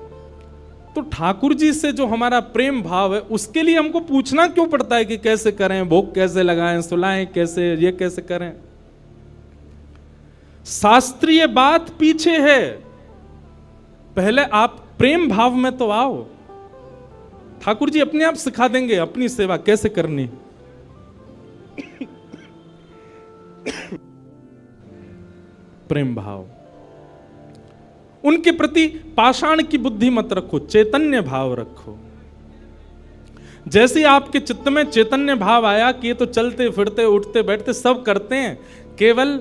तो ठाकुर जी से जो हमारा प्रेम भाव है, उसके लिए हमको पूछना क्यों पड़ता है कि कैसे करें, भोग कैसे लगाएं, सुलाएं कैसे, ये कैसे करें। शास्त्रीय बात पीछे है, पहले आप प्रेम भाव में तो आओ। ठाकुर जी अपने आप सिखा देंगे अपनी सेवा कैसे करनी। प्रेम भाव, उनके प्रति पाषाण की बुद्धि मत रखो, चैतन्य भाव रखो। जैसे आपके चित्त में चैतन्य भाव आया कि ये तो चलते फिरते उठते बैठते सब करते हैं, केवल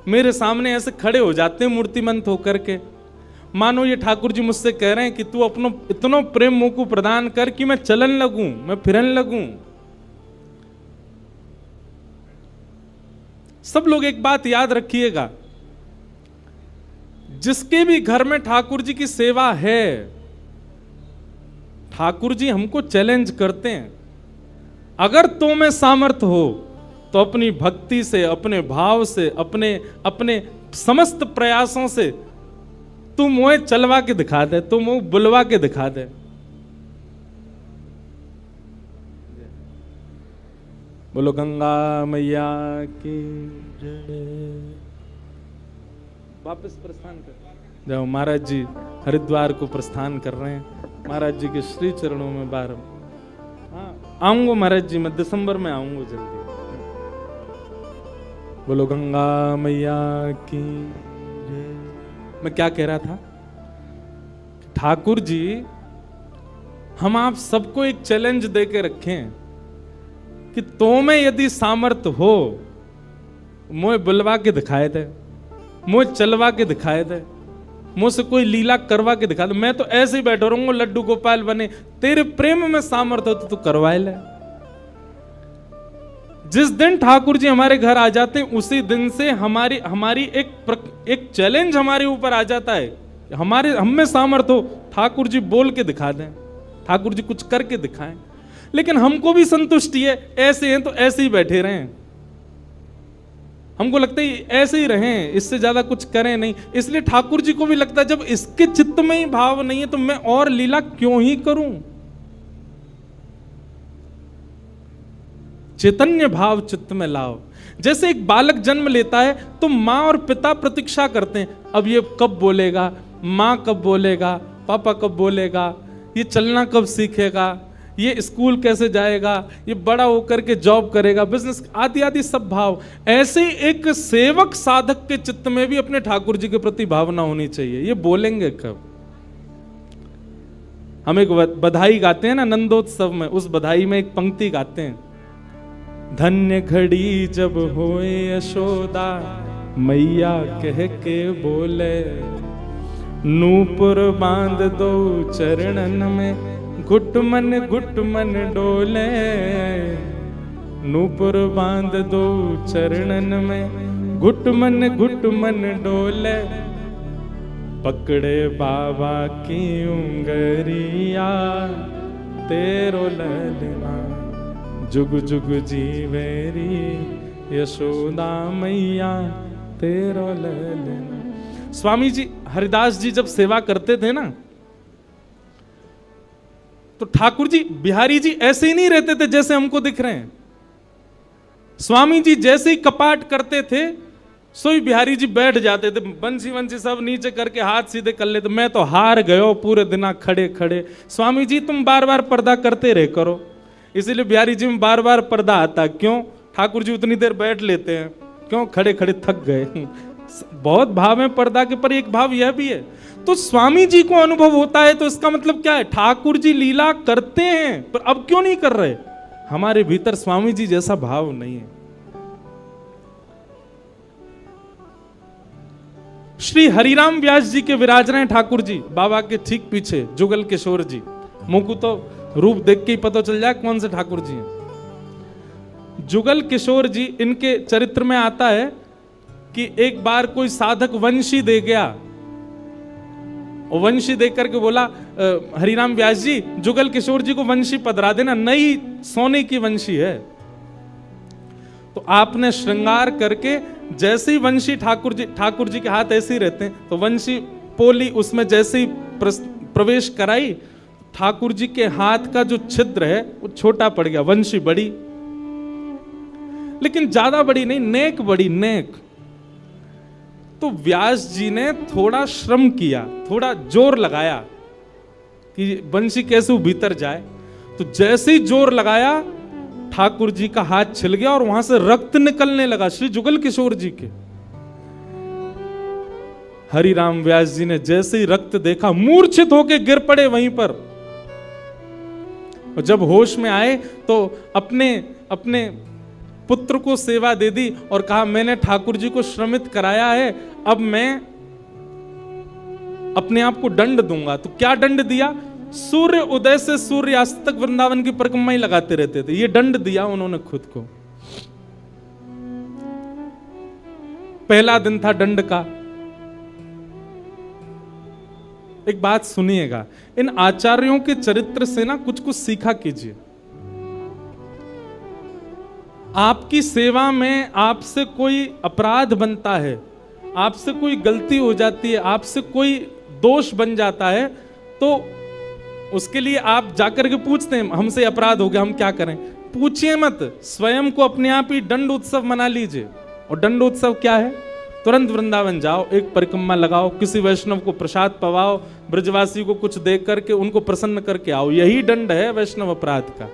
मेरे सामने ऐसे खड़े हो जाते हैं मूर्तिमंत होकर के। मानो ये ठाकुर जी मुझसे कह रहे हैं कि तू अपनो इतनो प्रेम मुझको प्रदान कर कि मैं चलन लगूं, मैं फिरन लगूं। सब लोग एक बात याद रखिएगा, जिसके भी घर में ठाकुर जी की सेवा है, ठाकुर जी हमको चैलेंज करते हैं, अगर तो में सामर्थ्य हो तो अपनी भक्ति से, अपने भाव से, अपने अपने समस्त प्रयासों से तू मुझे चलवा के दिखा दे, तू मुझे बुलवा के दिखा दे। बोलो गंगा मैया की जय। वापस प्रस्थान कर जाओ। महाराज जी हरिद्वार को प्रस्थान कर रहे हैं, महाराज जी के श्री चरणों में बार। हाँ आऊंगा महाराज जी, मैं दिसंबर में आऊंगा जल्दी। बोलो गंगा मैया की जय। मैं क्या कह रहा था, ठाकुर जी हम आप सबको एक चैलेंज दे के रखें कि तो में यदि सामर्थ्य हो, मुझे बुलवा के दिखाए दे, मुझे चलवा के दिखाए दे, मुझसे कोई लीला करवा के दिखा दे। मैं तो ऐसे ही बैठा रहूंगा लड्डू गोपाल बने, तेरे प्रेम में सामर्थ्य हो तो तू करवाए ले। जिस दिन ठाकुर जी हमारे घर आ जाते हैं उसी दिन से हमारी एक चैलेंज हमारे ऊपर आ जाता है। हम में सामर्थ्य हो, ठाकुर जी बोल के दिखा दें, ठाकुर जी कुछ करके दिखाएं। लेकिन हमको भी संतुष्टि है, ऐसे हैं तो ऐसे ही बैठे रहें, हमको लगता है ऐसे ही रहें, इससे ज्यादा कुछ करें नहीं। इसलिए ठाकुर जी को भी लगता है जब इसके चित्त में ही भाव नहीं है तो मैं और लीला क्यों ही करूं। चैतन्य भाव चित्त में लाओ। जैसे एक बालक जन्म लेता है तो माँ और पिता प्रतीक्षा करते हैं, अब ये कब बोलेगा, माँ कब बोलेगा, पापा कब बोलेगा, ये चलना कब सीखेगा, ये स्कूल कैसे जाएगा, ये बड़ा होकर के जॉब करेगा, बिजनेस आदि आदि सब भाव। ऐसे एक सेवक साधक के चित्त में भी अपने ठाकुर जी के प्रति भावना होनी चाहिए, ये बोलेंगे कब। हम एक बधाई गाते हैं ना नंदोत्सव में, उस बधाई में एक पंक्ति गाते हैं, धन्य घड़ी जब होए यशोदा मैया कह के बोले, नूपुर बांध दो चरणन में घुट मन डोले, नूपुर बांध दो चरणन में घुट मन डोले, पकड़े बाबा की उंगरिया तेरो ललना जुग जुग जीवेरी यशोदा मैया तेरो ललना। स्वामी जी हरिदास जी जब सेवा करते थे ना तो ठाकुर जी बिहारी जी ऐसे ही नहीं रहते थे जैसे हमको दिख रहे हैं। स्वामी जी जैसे ही कपाट करते थे सोई बिहारी जी बैठ जाते थे, बंसी सब नीचे करके हाथ सीधे कर लेते। मैं तो हार गयो पूरे दिन खड़े खड़े, स्वामी जी तुम बार बार पर्दा करते रहे करो। इसीलिए बिहारी जी में बार बार पर्दा आता, क्यों, ठाकुर जी उतनी देर बैठ लेते हैं, क्यों, खड़े खड़े थक गए। बहुत भाव है पर्दा के, पर एक भाव यह भी है। तो स्वामी जी को अनुभव होता है तो इसका मतलब क्या है, ठाकुर जी लीला करते हैं पर अब क्यों नहीं कर रहे, हमारे भीतर स्वामी जी जैसा भाव नहीं है। श्री हरिराम व्यास जी के विराज रहे ठाकुर जी बाबा के ठीक पीछे, जुगल किशोर जी। मुंह को तो रूप देख के ही पता चल जाए कौन से ठाकुर जी हैं। जुगल किशोर जी, इनके चरित्र में आता है कि एक बार कोई साधक वंशी दे गया, और वंशी देख करके बोला हरिराम व्यास जी जुगल किशोर जी को वंशी पधरा देना, नई सोने की वंशी है। तो आपने श्रृंगार करके जैसे ही वंशी ठाकुर जी के हाथ ऐसे ही रहते हैं, तो वंशी पोली उसमें जैसे ही प्रवेश कराई, ठाकुर जी के हाथ का जो छिद्र है वो छोटा पड़ गया, वंशी बड़ी, लेकिन ज्यादा बड़ी नहीं, नेक बड़ी, नेक। तो व्यास जी ने थोड़ा श्रम किया, थोड़ा जोर लगाया कि वंशी कैसे भीतर जाए। तो जैसे ही जोर लगाया ठाकुर जी का हाथ छिल गया और वहां से रक्त निकलने लगा श्री जुगल किशोर जी के। हरिराम व्यास जी ने जैसे ही रक्त देखा मूर्छित होकर गिर पड़े वहीं पर, और जब होश में आए तो अपने पुत्र को सेवा दे दी और कहा मैंने ठाकुर जी को श्रमित कराया है, अब मैं अपने आप को दंड दूंगा। तो क्या दंड दिया, सूर्य उदय से सूर्यास्त तक वृंदावन की परिक्रमा ही लगाते रहते थे, ये दंड दिया उन्होंने खुद को। पहला दिन था दंड का। एक बात सुनिएगा, इन आचार्यों के चरित्र से ना कुछ कुछ सीखा कीजिए। आपकी सेवा में आपसे कोई अपराध बनता है, आपसे कोई गलती हो जाती है, आपसे कोई दोष बन जाता है, तो उसके लिए आप जाकर के पूछते हैं हमसे अपराध हो गया, हम क्या करें? पूछिए मत, स्वयं को अपने आप ही दंड उत्सव मना लीजिए। और दंड उत्सव क्या है? तुरंत वृंदावन जाओ, एक परिक्रमा लगाओ, किसी वैष्णव को प्रसाद पवाओ, ब्रजवासी को कुछ दे करके उनको प्रसन्न करके आओ। यही दंड है वैष्णव अपराध का,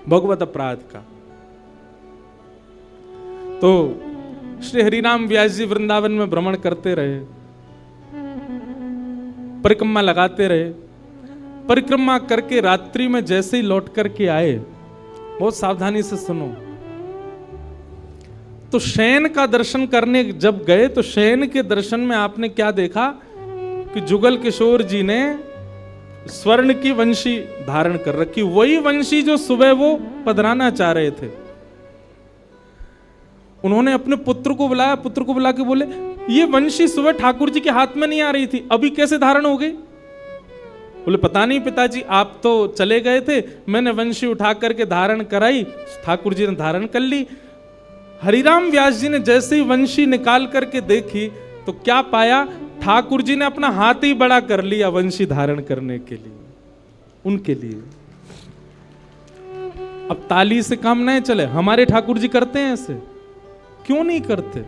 भगवत अपराध का। तो श्री हरिराम व्यास जी वृंदावन में भ्रमण करते रहे, परिक्रमा लगाते रहे। परिक्रमा करके रात्रि में जैसे ही लौट करके आए, बहुत सावधानी से सुनो, तो शयन का दर्शन करने जब गए तो शयन के दर्शन में आपने क्या देखा कि जुगल किशोर जी ने स्वर्ण की वंशी धारण कर रखी, वही वंशी जो सुबह वो पधराना चाह रहे थे। उन्होंने अपने पुत्र को बुलाया, पुत्र को बुला के बोले ये वंशी सुबह ठाकुर जी के हाथ में नहीं आ रही थी, अभी कैसे धारण हो गई? बोले पता नहीं पिताजी, आप तो चले गए थे, मैंने वंशी उठा करके धारण कराई, ठाकुर जी ने धारण कर ली। हरिराम व्यास जी ने जैसे ही वंशी निकाल करके देखी तो क्या पाया? ठाकुर जी ने अपना हाथ ही बड़ा कर लिया वंशी धारण करने के लिए, उनके लिए। अब ताली से काम नहीं चले, हमारे ठाकुर जी करते हैं ऐसे? क्यों नहीं करते?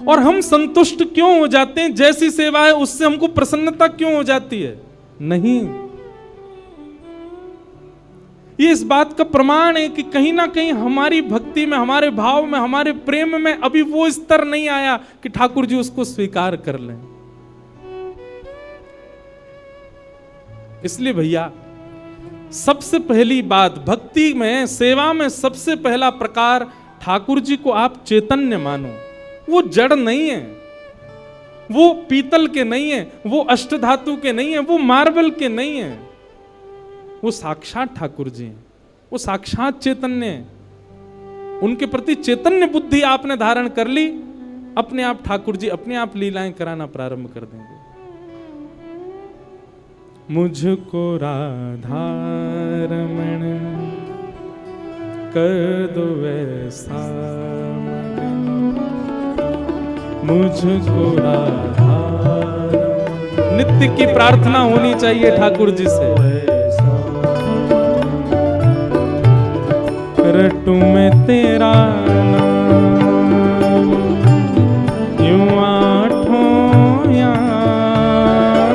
और हम संतुष्ट क्यों हो जाते हैं? जैसी सेवा है उससे हमको प्रसन्नता क्यों हो जाती है? नहीं। ये इस बात का प्रमाण है कि कहीं ना कहीं हमारी भक्ति में, हमारे भाव में, हमारे प्रेम में अभी वो स्तर नहीं आया कि ठाकुर जी उसको स्वीकार कर लें। इसलिए भैया, सबसे पहली बात भक्ति में, सेवा में सबसे पहला प्रकार, ठाकुर जी को आप चैतन्य मानो। वो जड़ नहीं है, वो पीतल के नहीं है, वो अष्टधातु के नहीं है, वो मार्बल के नहीं है, वो साक्षात ठाकुर जी हैं, वो साक्षात चैतन्य है। उनके प्रति चैतन्य बुद्धि आपने धारण कर ली, अपने आप ठाकुर जी अपने आप लीलाएं कराना प्रारंभ कर देंगे। मुझको राधा रमण कर दो वैसा मगन, मुझको राधा रमण। नित्य की प्रार्थना होनी चाहिए ठाकुर जी से। रटू में तेरा नाम यूं आठों याम,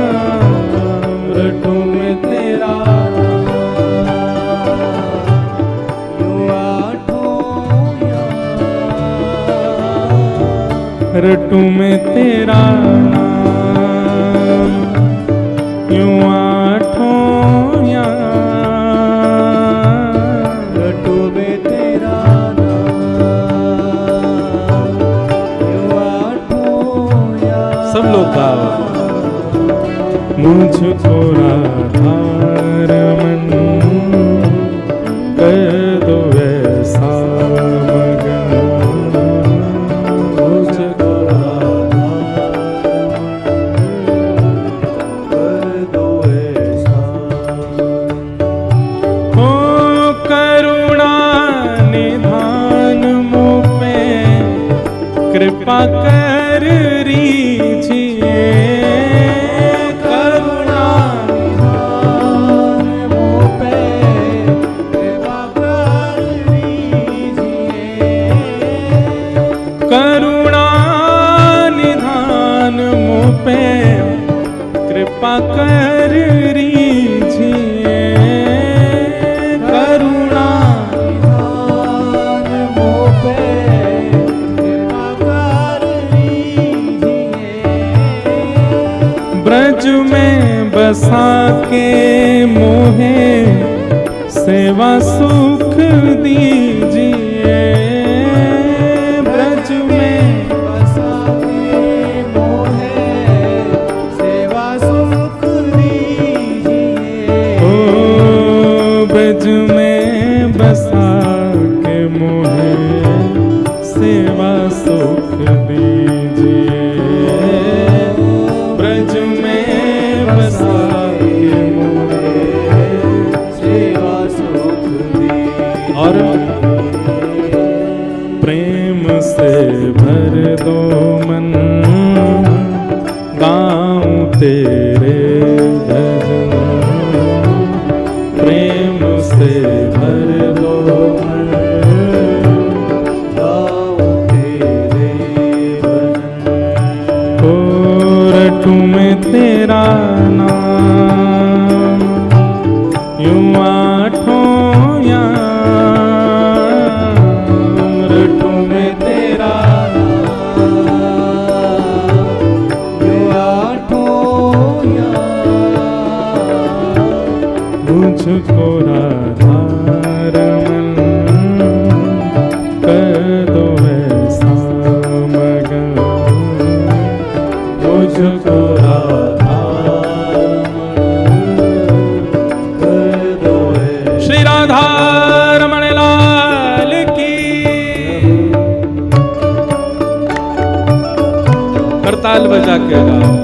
रटू में तेरा यूं आठों याम, रटू में तेरा नाम यूं आठों याम, मुझको राधा रमन कर दो वैसा मगन, मुझको राधा कर दो वैसा। हो करुणा निधान मुझ पे कृपा कर रीजिए, कृपा कर रीजिए, करुणा निधान मुझ पे कृपा कर रीजिए, ब्रज में बसा के मोहे सेवा सुख दीजिए, ब्रज में बसा के मोहे सेवा सुख दीजिए, ओ ब्रज में बसा के मोहे सेवा मन गाऊं तेरे भजन, प्रेम से भर दो मन गाऊं तेरे भजन। ओ रटूं मैं तेरा नाम यूं आठों याम, रटूं मैं तेरा मुझको राधा रमन कर दो ऐसा मगन, मुझको राधा रमन कर दो ऐसा। श्री राधा रमण लाल की, करताल बजा के गाओ।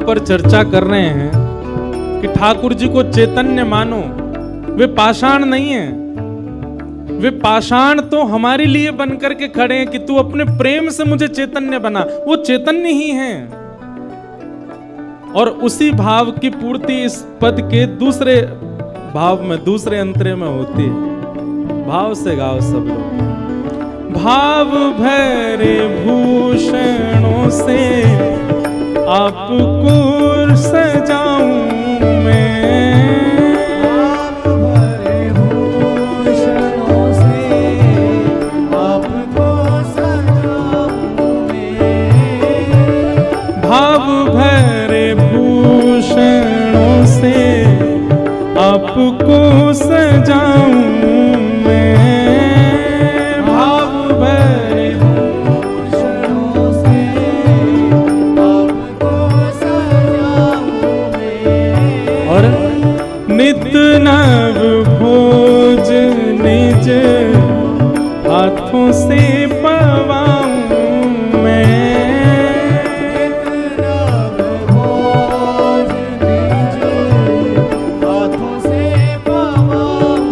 पर चर्चा कर रहे हैं कि ठाकुर जी को चैतन्य मानो, वे पाषाण नहीं है। वे पाषाण तो हमारे लिए बनकर के खड़े हैं कि तू अपने प्रेम से मुझे चैतन्य बना। वो चैतन्य ही हैं और उसी भाव की पूर्ति इस पद के दूसरे भाव में, दूसरे अंतरे में होती है। भाव से गाओ सब लोग। भाव भरे भूषणों से आपको सजाऊं मैं, भाव भरे भूषणों से आपको सजाऊं मैं, भाव भरे भूषणों से आपको सजाऊं मैं, भाव भरे भूषणों से नित नव भोज निज हाथों से पवाऊं मैं, नित नव भोज निज हाथों से पवाऊं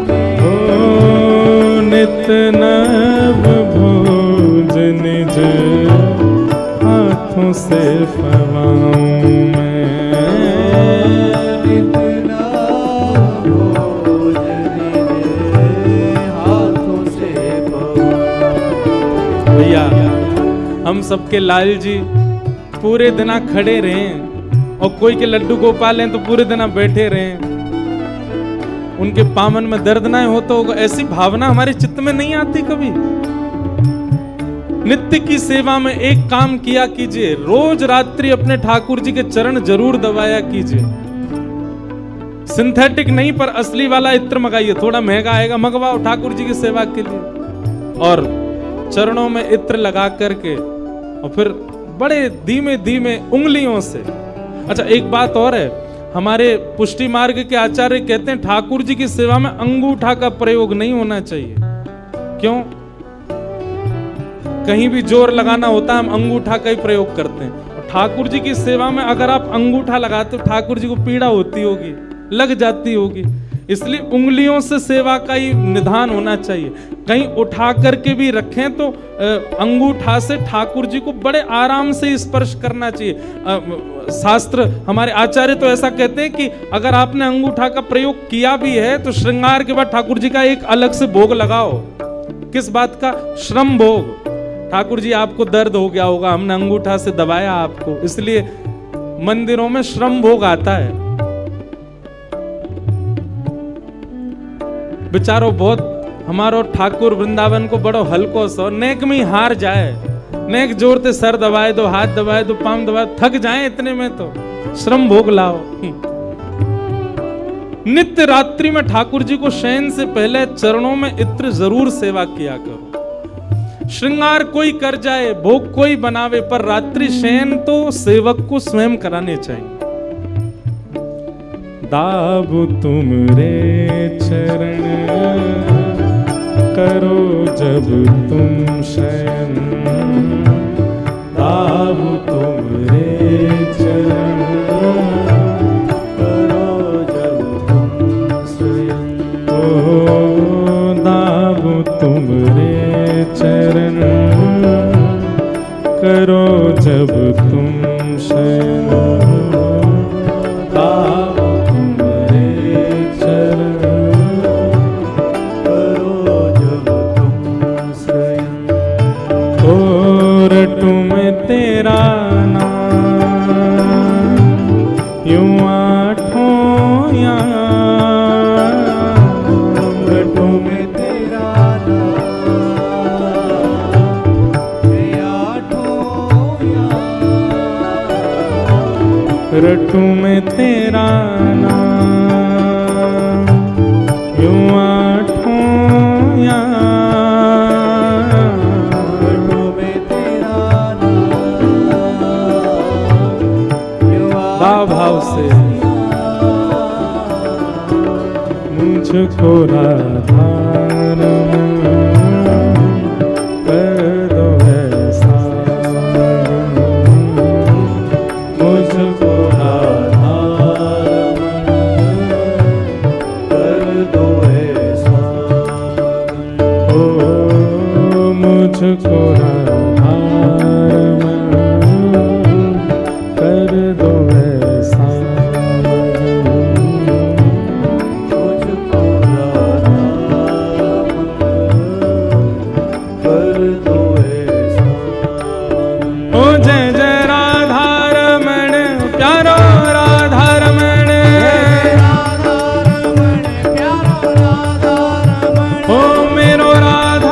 मैं, ओ नित नव भोज निज हाथों से पवाऊं मैं। हम सबके लाल जी पूरे दिना खड़े रहे और कोई के लड्डू गोपाल हैं तो पूरे दिना बैठे रहे, उनके पामन में दर्द ना हो तो ऐसी भावना हमारे चित्त में नहीं आती कभी। नित्य की सेवा में एक काम किया कीजिए, रोज रात्रि अपने ठाकुर जी के चरण जरूर दबाया कीजिए। सिंथेटिक नहीं पर असली वाला इत्र मंगाइए, थोड़ा महंगा आएगा, मंगवाओ ठाकुर जी की सेवा के लिए। और चरणों में इत्र लगा करके और फिर बड़े धीमे धीमे उंगलियों से। अच्छा एक बात और है, हमारे पुष्टि मार्ग के आचार्य कहते हैं ठाकुर जी की सेवा में अंगूठा का प्रयोग नहीं होना चाहिए। क्यों? कहीं भी जोर लगाना होता है हम अंगूठा का ही प्रयोग करते हैं। ठाकुर जी की सेवा में अगर आप अंगूठा लगाते हो ठाकुर जी को पीड़ा होती होगी, लग जाती होगी, इसलिए उंगलियों से सेवा का ही निधान होना चाहिए। कहीं उठा करके भी रखें तो अंगूठा से ठाकुर जी को बड़े आराम से स्पर्श करना चाहिए। शास्त्र हमारे आचार्य तो ऐसा कहते हैं कि अगर आपने अंगूठा का प्रयोग किया भी है तो श्रृंगार के बाद ठाकुर जी का एक अलग से भोग लगाओ। किस बात का? श्रम भोग। ठाकुर जी आपको दर्द हो गया होगा, हमने अंगूठा से दबाया आपको, इसलिए मंदिरों में श्रम भोग आता है। बेचारो बहुत हमारो ठाकुर वृंदावन को बड़ो हल्को सो नेक में हार जाए, नेक जोर ते सर दबाए दो, हाथ दबाए दो, पाम दबाए, थक जाए इतने में तो श्रम भोग लाओ। नित्य रात्रि में ठाकुर जी को शयन से पहले चरणों में इत्र जरूर सेवा किया करो। श्रृंगार कोई कर जाए, भोग कोई बनावे, पर रात्रि शयन तो सेवक को स्वयं कराने चाहिए। दाबु तुमरे चरण करो जब तुम शयन, दाबु तुमरे चरण करो जब तुम शयन, ओ दाबु तुमरे चरण करो जब तुम शयन, दाबु तुमरे चरण करो जब तुम शयन, और तुम तेरा नाम यूं आठों याम, तुम तेरा रटू में तेरा नाम यूं आठों याम, रटू में तेरा नाम यूं भाव से मुझको राधार मुझको कर दो ऐसा, मुझको कर दो ऐसा। ओ जय जय राधा रमण प्यारो राधा रमण, ओ मेरो राधा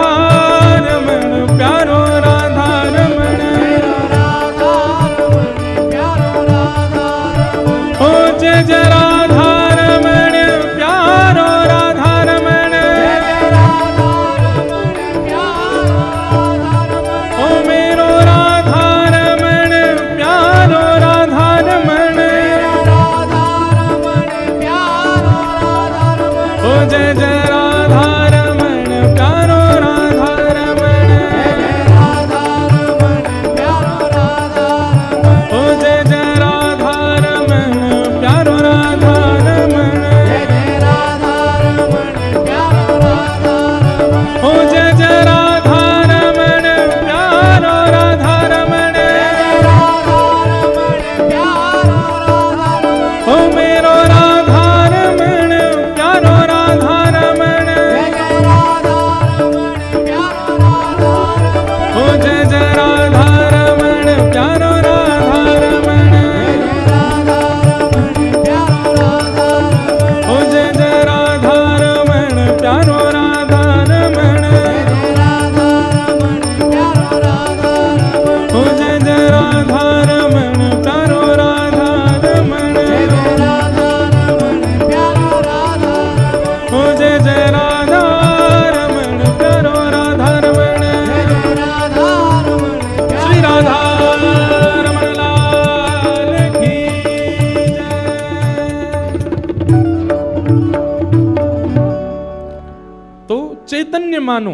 चैतन्य मानो,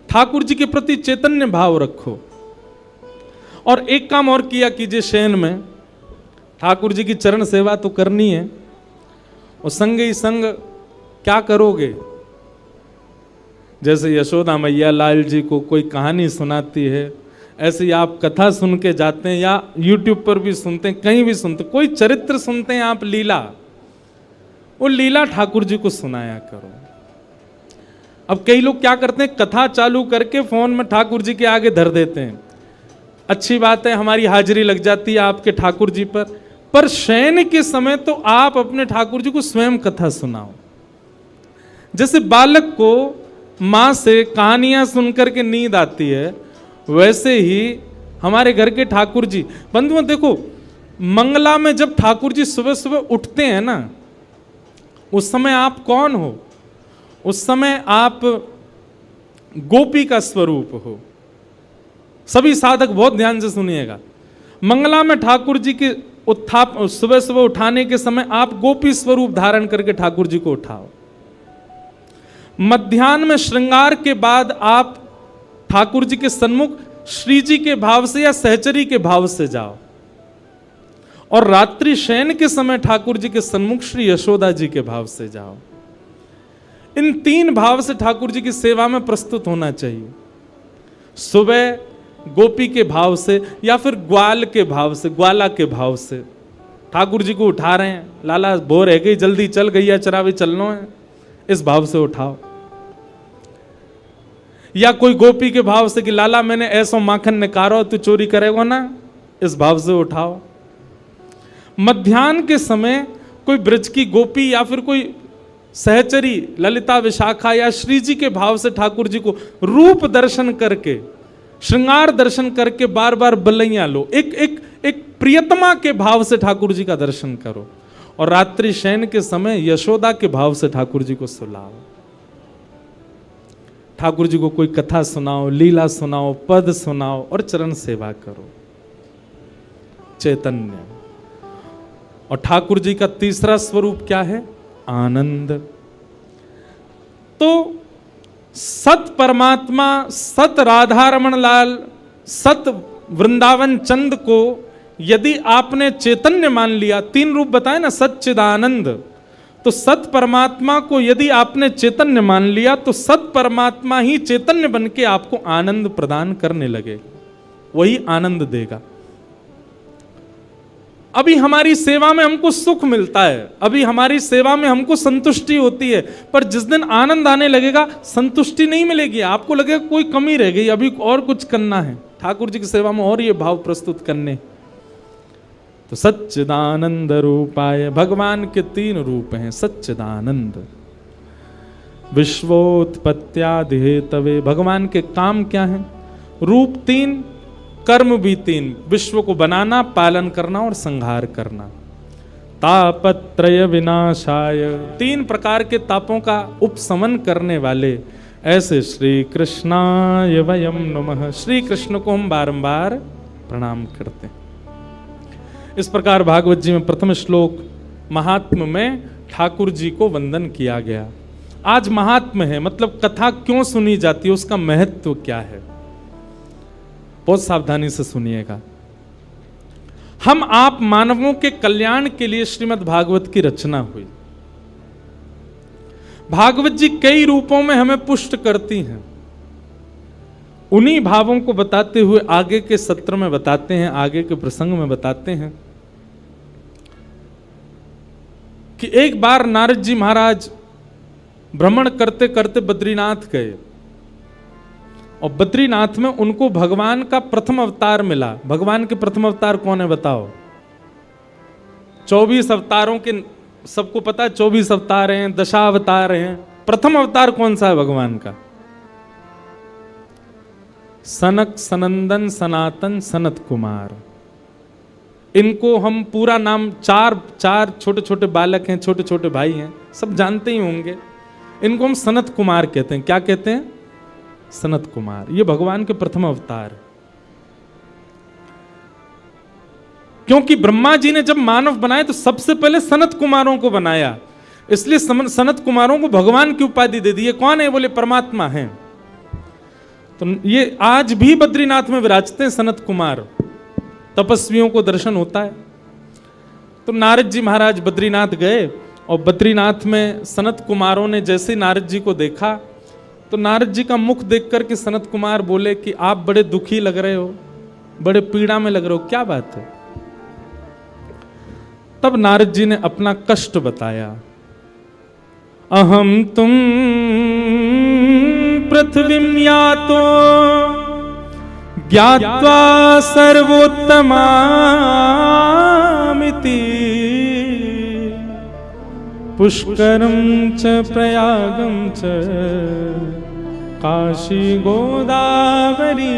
ठाकुर जी के प्रति चैतन्य भाव रखो। और एक काम और किया कीजिए शयन में, ठाकुर जी की चरण सेवा तो करनी है, और संग ही संग क्या करोगे, जैसे यशोदा मैया लाल जी को कोई कहानी सुनाती है, ऐसे ही आप कथा सुन के जाते हैं, या यूट्यूब पर भी सुनते हैं, कहीं भी सुनते, कोई चरित्र सुनते हैं आप, लीला, वो लीला ठाकुर जी को सुनाया करो। अब कई लोग क्या करते हैं, कथा चालू करके फोन में ठाकुर जी के आगे धर देते हैं। अच्छी बात है, हमारी हाजिरी लग जाती है आपके ठाकुर जी पर शयन के समय तो आप अपने ठाकुर जी को स्वयं कथा सुनाओ। जैसे बालक को माँ से कहानियां सुनकर के नींद आती है, वैसे ही हमारे घर के ठाकुर जी, बंधुओं देखो, मंगला में जब ठाकुर जी सुबह सुबह उठते हैं ना, उस समय आप कौन हो? उस समय आप गोपी का स्वरूप हो। सभी साधक बहुत ध्यान से सुनिएगा। मंगला में ठाकुर जी के उत्थाप, सुबह सुबह उठाने के समय आप गोपी स्वरूप धारण करके ठाकुर जी को उठाओ। मध्याह्न में श्रृंगार के बाद आप ठाकुर जी के सन्मुख श्री जी के भाव से या सहचरी के भाव से जाओ, और रात्रि शयन के समय ठाकुर जी के सन्मुख श्री यशोदा जी के भाव से जाओ। इन 3 भाव से ठाकुर जी की सेवा में प्रस्तुत होना चाहिए। सुबह गोपी के भाव से या फिर ग्वाल के भाव से, ग्वाला के भाव से ठाकुर जी को उठा रहे हैं, लाला बोर है गई, जल्दी चल गैया चरावे चलना है, इस भाव से उठाओ। या कोई गोपी के भाव से कि लाला मैंने ऐसो माखन निकारो, तू चोरी करेगा ना, इस भाव से उठाओ। मध्याह्न के समय कोई ब्रज की गोपी या फिर कोई सहचरी ललिता विशाखा या श्री जी के भाव से ठाकुर जी को रूप दर्शन करके, श्रृंगार दर्शन करके बार बार बलैया लो। एक प्रियतमा के भाव से ठाकुर जी का दर्शन करो, और रात्रि शयन के समय यशोदा के भाव से ठाकुर जी को सुलाओ। ठाकुर जी को कोई कथा सुनाओ, लीला सुनाओ, पद सुनाओ और चरण सेवा करो। चैतन्य। और ठाकुर जी का तीसरा स्वरूप क्या है? आनंद। तो सत परमात्मा, सत राधा रमण लाल, सत वृंदावन चंद को यदि आपने चैतन्य मान लिया, 3 रूप बताए ना, सच्चिदानंद, तो सत परमात्मा को यदि आपने चैतन्य मान लिया तो सत परमात्मा ही चैतन्य बन के आपको आनंद प्रदान करने लगे, वही आनंद देगा। अभी हमारी सेवा में हमको सुख मिलता है, अभी हमारी सेवा में हमको संतुष्टि होती है, पर जिस दिन आनंद आने लगेगा संतुष्टि नहीं मिलेगी, आपको लगेगा कोई कमी रह गई, अभी और कुछ करना है ठाकुर जी की सेवा में, और ये भाव प्रस्तुत करने। तो सच्चिदानंद रूपाय, भगवान के 3 रूप हैं। सच्चिदानंद, विश्वोत्पत्त्यादि हेतवे, भगवान के काम क्या है? रूप 3, कर्म भी 3, विश्व को बनाना, पालन करना और संहार करना। तापत्रय विनाशाय, 3 प्रकार के तापों का उपशमन करने वाले ऐसे श्री कृष्णाय वयम नमः, श्री कृष्ण को हम बारंबार प्रणाम करते हैं। इस प्रकार भागवत जी में प्रथम श्लोक महात्म में ठाकुर जी को वंदन किया गया। आज महात्म है, मतलब कथा क्यों सुनी जाती है, उसका महत्व क्या है, बहुत सावधानी से सुनिएगा। हम आप मानवों के कल्याण के लिए श्रीमद् भागवत की रचना हुई। भागवत जी कई रूपों में हमें पुष्ट करती हैं। उन्हीं भावों को बताते हुए आगे के सत्र में बताते हैं, आगे के प्रसंग में बताते हैं कि एक बार नारद जी महाराज भ्रमण करते करते बद्रीनाथ गए, और बद्रीनाथ में उनको भगवान का प्रथम अवतार मिला। भगवान के प्रथम अवतार कौन है बताओ? 24 अवतारों के सबको पता है, 24 अवतार हैं, दशावतार हैं। प्रथम अवतार कौन सा है भगवान का? सनक, सनंदन, सनातन, सनत कुमार। इनको हम पूरा नाम, चार छोटे छोटे बालक हैं, छोटे छोटे भाई हैं, सब जानते ही होंगे। इनको हम सनत कुमार कहते हैं। क्या कहते हैं? सनत कुमार। ये भगवान के प्रथम अवतार। क्योंकि ब्रह्मा जी ने जब मानव बनाए तो सबसे पहले सनत कुमारों को बनाया, इसलिए सनत कुमारों को भगवान की उपाधि दे दी। ये कौन है? बोले परमात्मा हैं। तो ये आज भी बद्रीनाथ में विराजते हैं सनत कुमार, तपस्वियों को दर्शन होता है। तो नारद जी महाराज बद्रीनाथ गए, और बद्रीनाथ में सनत कुमारों ने जैसे नारद जी को देखा तो नारद जी का मुख देख करके सनत कुमार बोले कि आप बड़े दुखी लग रहे हो, बड़े पीड़ा में लग रहे हो, क्या बात है? तब नारद जी ने अपना कष्ट बताया। अहम तुम पृथ्वीं यातो ज्ञात्वा सर्वोत्तमामिति पुष्करम च प्रयागम च काशी गोदावरी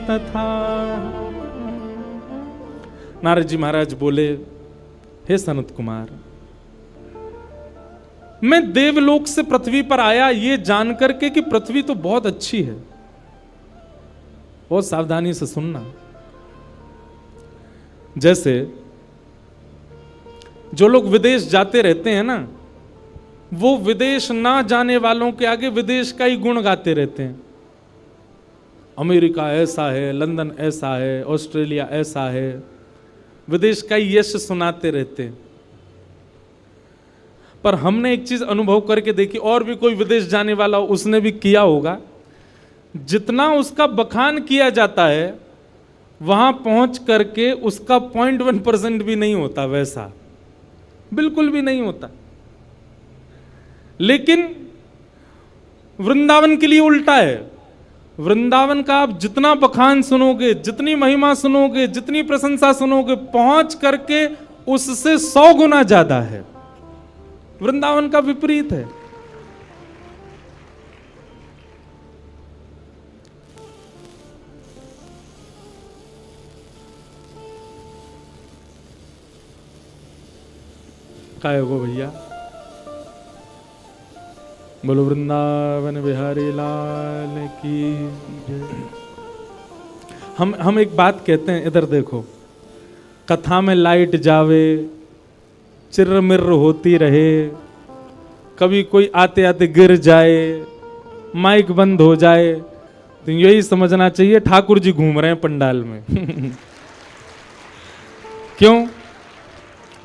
तथा। नारद जी महाराज बोले, हे सनत कुमार, मैं देवलोक से पृथ्वी पर आया ये जान करके कि पृथ्वी तो बहुत अच्छी है। बहुत सावधानी से सुनना। जैसे जो लोग विदेश जाते रहते हैं ना, वो विदेश ना जाने वालों के आगे विदेश का ही गुण गाते रहते हैं। अमेरिका ऐसा है, लंदन ऐसा है, ऑस्ट्रेलिया ऐसा है, विदेश का ही यश सुनाते रहते हैं। पर हमने एक चीज अनुभव करके देखी, और भी कोई विदेश जाने वाला उसने भी किया होगा, जितना उसका बखान किया जाता है वहां पहुंच करके उसका 0.1% भी नहीं होता, वैसा बिल्कुल भी नहीं होता। लेकिन वृंदावन के लिए उल्टा है। वृंदावन का आप जितना बखान सुनोगे, जितनी महिमा सुनोगे, जितनी प्रशंसा सुनोगे, पहुंच करके उससे 100 गुना ज्यादा है। वृंदावन का विपरीत है। काय हो भैया, बोलो वृंदावन बिहारी लाल की जय। हम एक बात कहते हैं, इधर देखो, कथा में लाइट जावे, चिर्र मिर्र होती रहे, कभी कोई आते आते गिर जाए, माइक बंद हो जाए, तो यही समझना चाहिए ठाकुर जी घूम रहे हैं पंडाल में। क्यों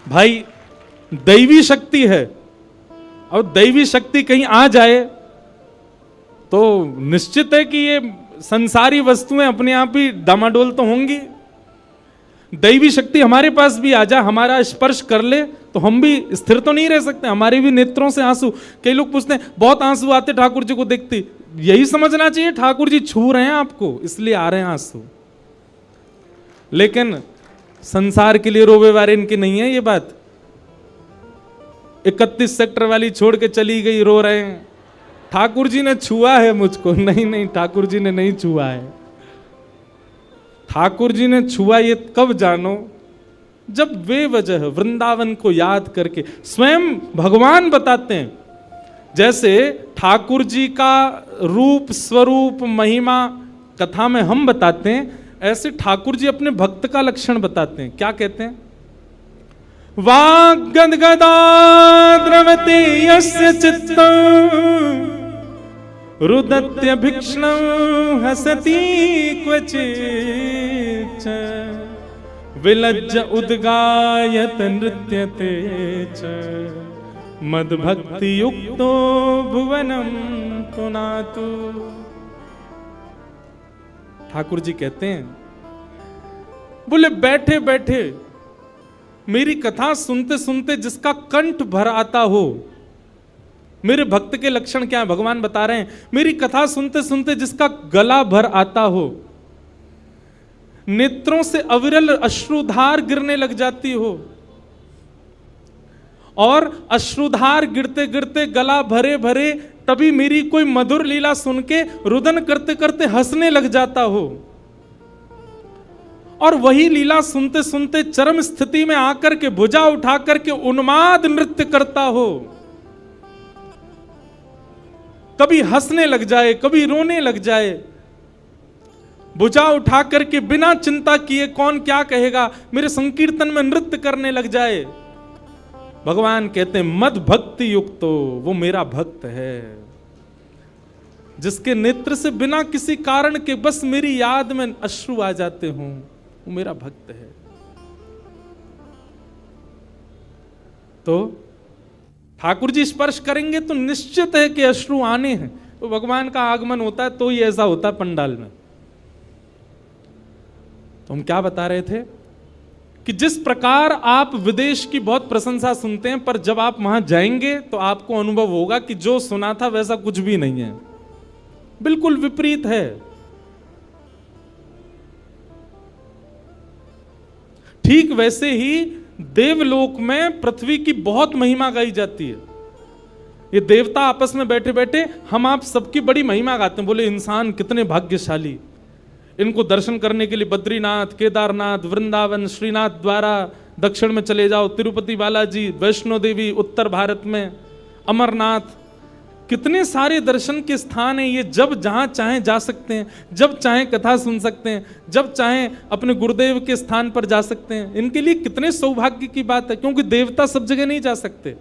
भाई? दैवी शक्ति है, और दैवी शक्ति कहीं आ जाए तो निश्चित है कि ये संसारी वस्तुएं अपने आप ही डामाडोल तो होंगी। दैवी शक्ति हमारे पास भी आ जाए, हमारा स्पर्श कर ले, तो हम भी स्थिर तो नहीं रह सकते। हमारे भी नेत्रों से आंसू, कई लोग पूछते हैं बहुत आंसू आते ठाकुर जी को देखते, यही समझना चाहिए ठाकुर जी छू रहे हैं आपको, इसलिए आ रहे हैं आंसू। लेकिन संसार के लिए रोवे वारे इनकी नहीं है ये बात। 31 सेक्टर वाली छोड़ के चली गई, रो रहे हैं ठाकुर जी ने छुआ है मुझको। नहीं नहीं, ठाकुर जी ने नहीं छुआ है। ठाकुर जी ने छुआ ये कब जानो? जब वे वजह वृंदावन को याद करके स्वयं भगवान बताते हैं। जैसे ठाकुर जी का रूप स्वरूप महिमा कथा में हम बताते हैं, ऐसे ठाकुर जी अपने भक्त का लक्षण बताते हैं। क्या कहते हैं? वाग्गदगदा द्रवति यस्य चित्तं रुदत्य भिक्ष्णं हसति क्वचित् विलज्ज उद्गायत नृत्यते च मद्भक्ति युक्तो भुवनम पुनातु। ठाकुर जी कहते हैं, बोले बैठे बैठे मेरी कथा सुनते सुनते जिसका कंठ भर आता हो, मेरे भक्त के लक्षण क्या है भगवान बता रहे हैं। मेरी कथा सुनते सुनते जिसका गला भर आता हो, नेत्रों से अविरल अश्रुधार गिरने लग जाती हो, और अश्रुधार गिरते गिरते गला भरे भरे तभी मेरी कोई मधुर लीला सुन के रुदन करते करते हंसने लग जाता हो, और वही लीला सुनते सुनते चरम स्थिति में आकर के भुजा उठा करके उन्माद नृत्य करता हो, कभी हंसने लग जाए कभी रोने लग जाए, भुजा उठा करके बिना चिंता किए कौन क्या कहेगा मेरे संकीर्तन में नृत्य करने लग जाए। भगवान कहते हैं मद भक्ति युक्तो, वो मेरा भक्त है, जिसके नेत्र से बिना किसी कारण के बस मेरी याद में अश्रु आ जाते हों, वो मेरा भक्त है। तो ठाकुर जी स्पर्श करेंगे तो निश्चित है कि अश्रु आने हैं। तो भगवान का आगमन होता है तो ही ऐसा होता है पंडाल में। तो हम क्या बता रहे थे कि जिस प्रकार आप विदेश की बहुत प्रशंसा सुनते हैं, पर जब आप वहां जाएंगे तो आपको अनुभव होगा कि जो सुना था वैसा कुछ भी नहीं है, बिल्कुल विपरीत है। ठीक वैसे ही देवलोक में पृथ्वी की बहुत महिमा गाई जाती है। ये देवता आपस में बैठे बैठे हम आप सबकी बड़ी महिमा गाते हैं, बोले इंसान कितने भाग्यशाली, इनको दर्शन करने के लिए बद्रीनाथ, केदारनाथ, वृंदावन, श्रीनाथ द्वारा दक्षिण में चले जाओ, तिरुपति बालाजी, वैष्णो देवी उत्तर भारत में, अमरनाथ, कितने सारे दर्शन के स्थान हैं। ये जब जहां चाहें जा सकते हैं, जब चाहें कथा सुन सकते हैं, जब चाहें अपने गुरुदेव के स्थान पर जा सकते हैं। इनके लिए कितने सौभाग्य की बात है, क्योंकि देवता सब जगह नहीं जा सकते।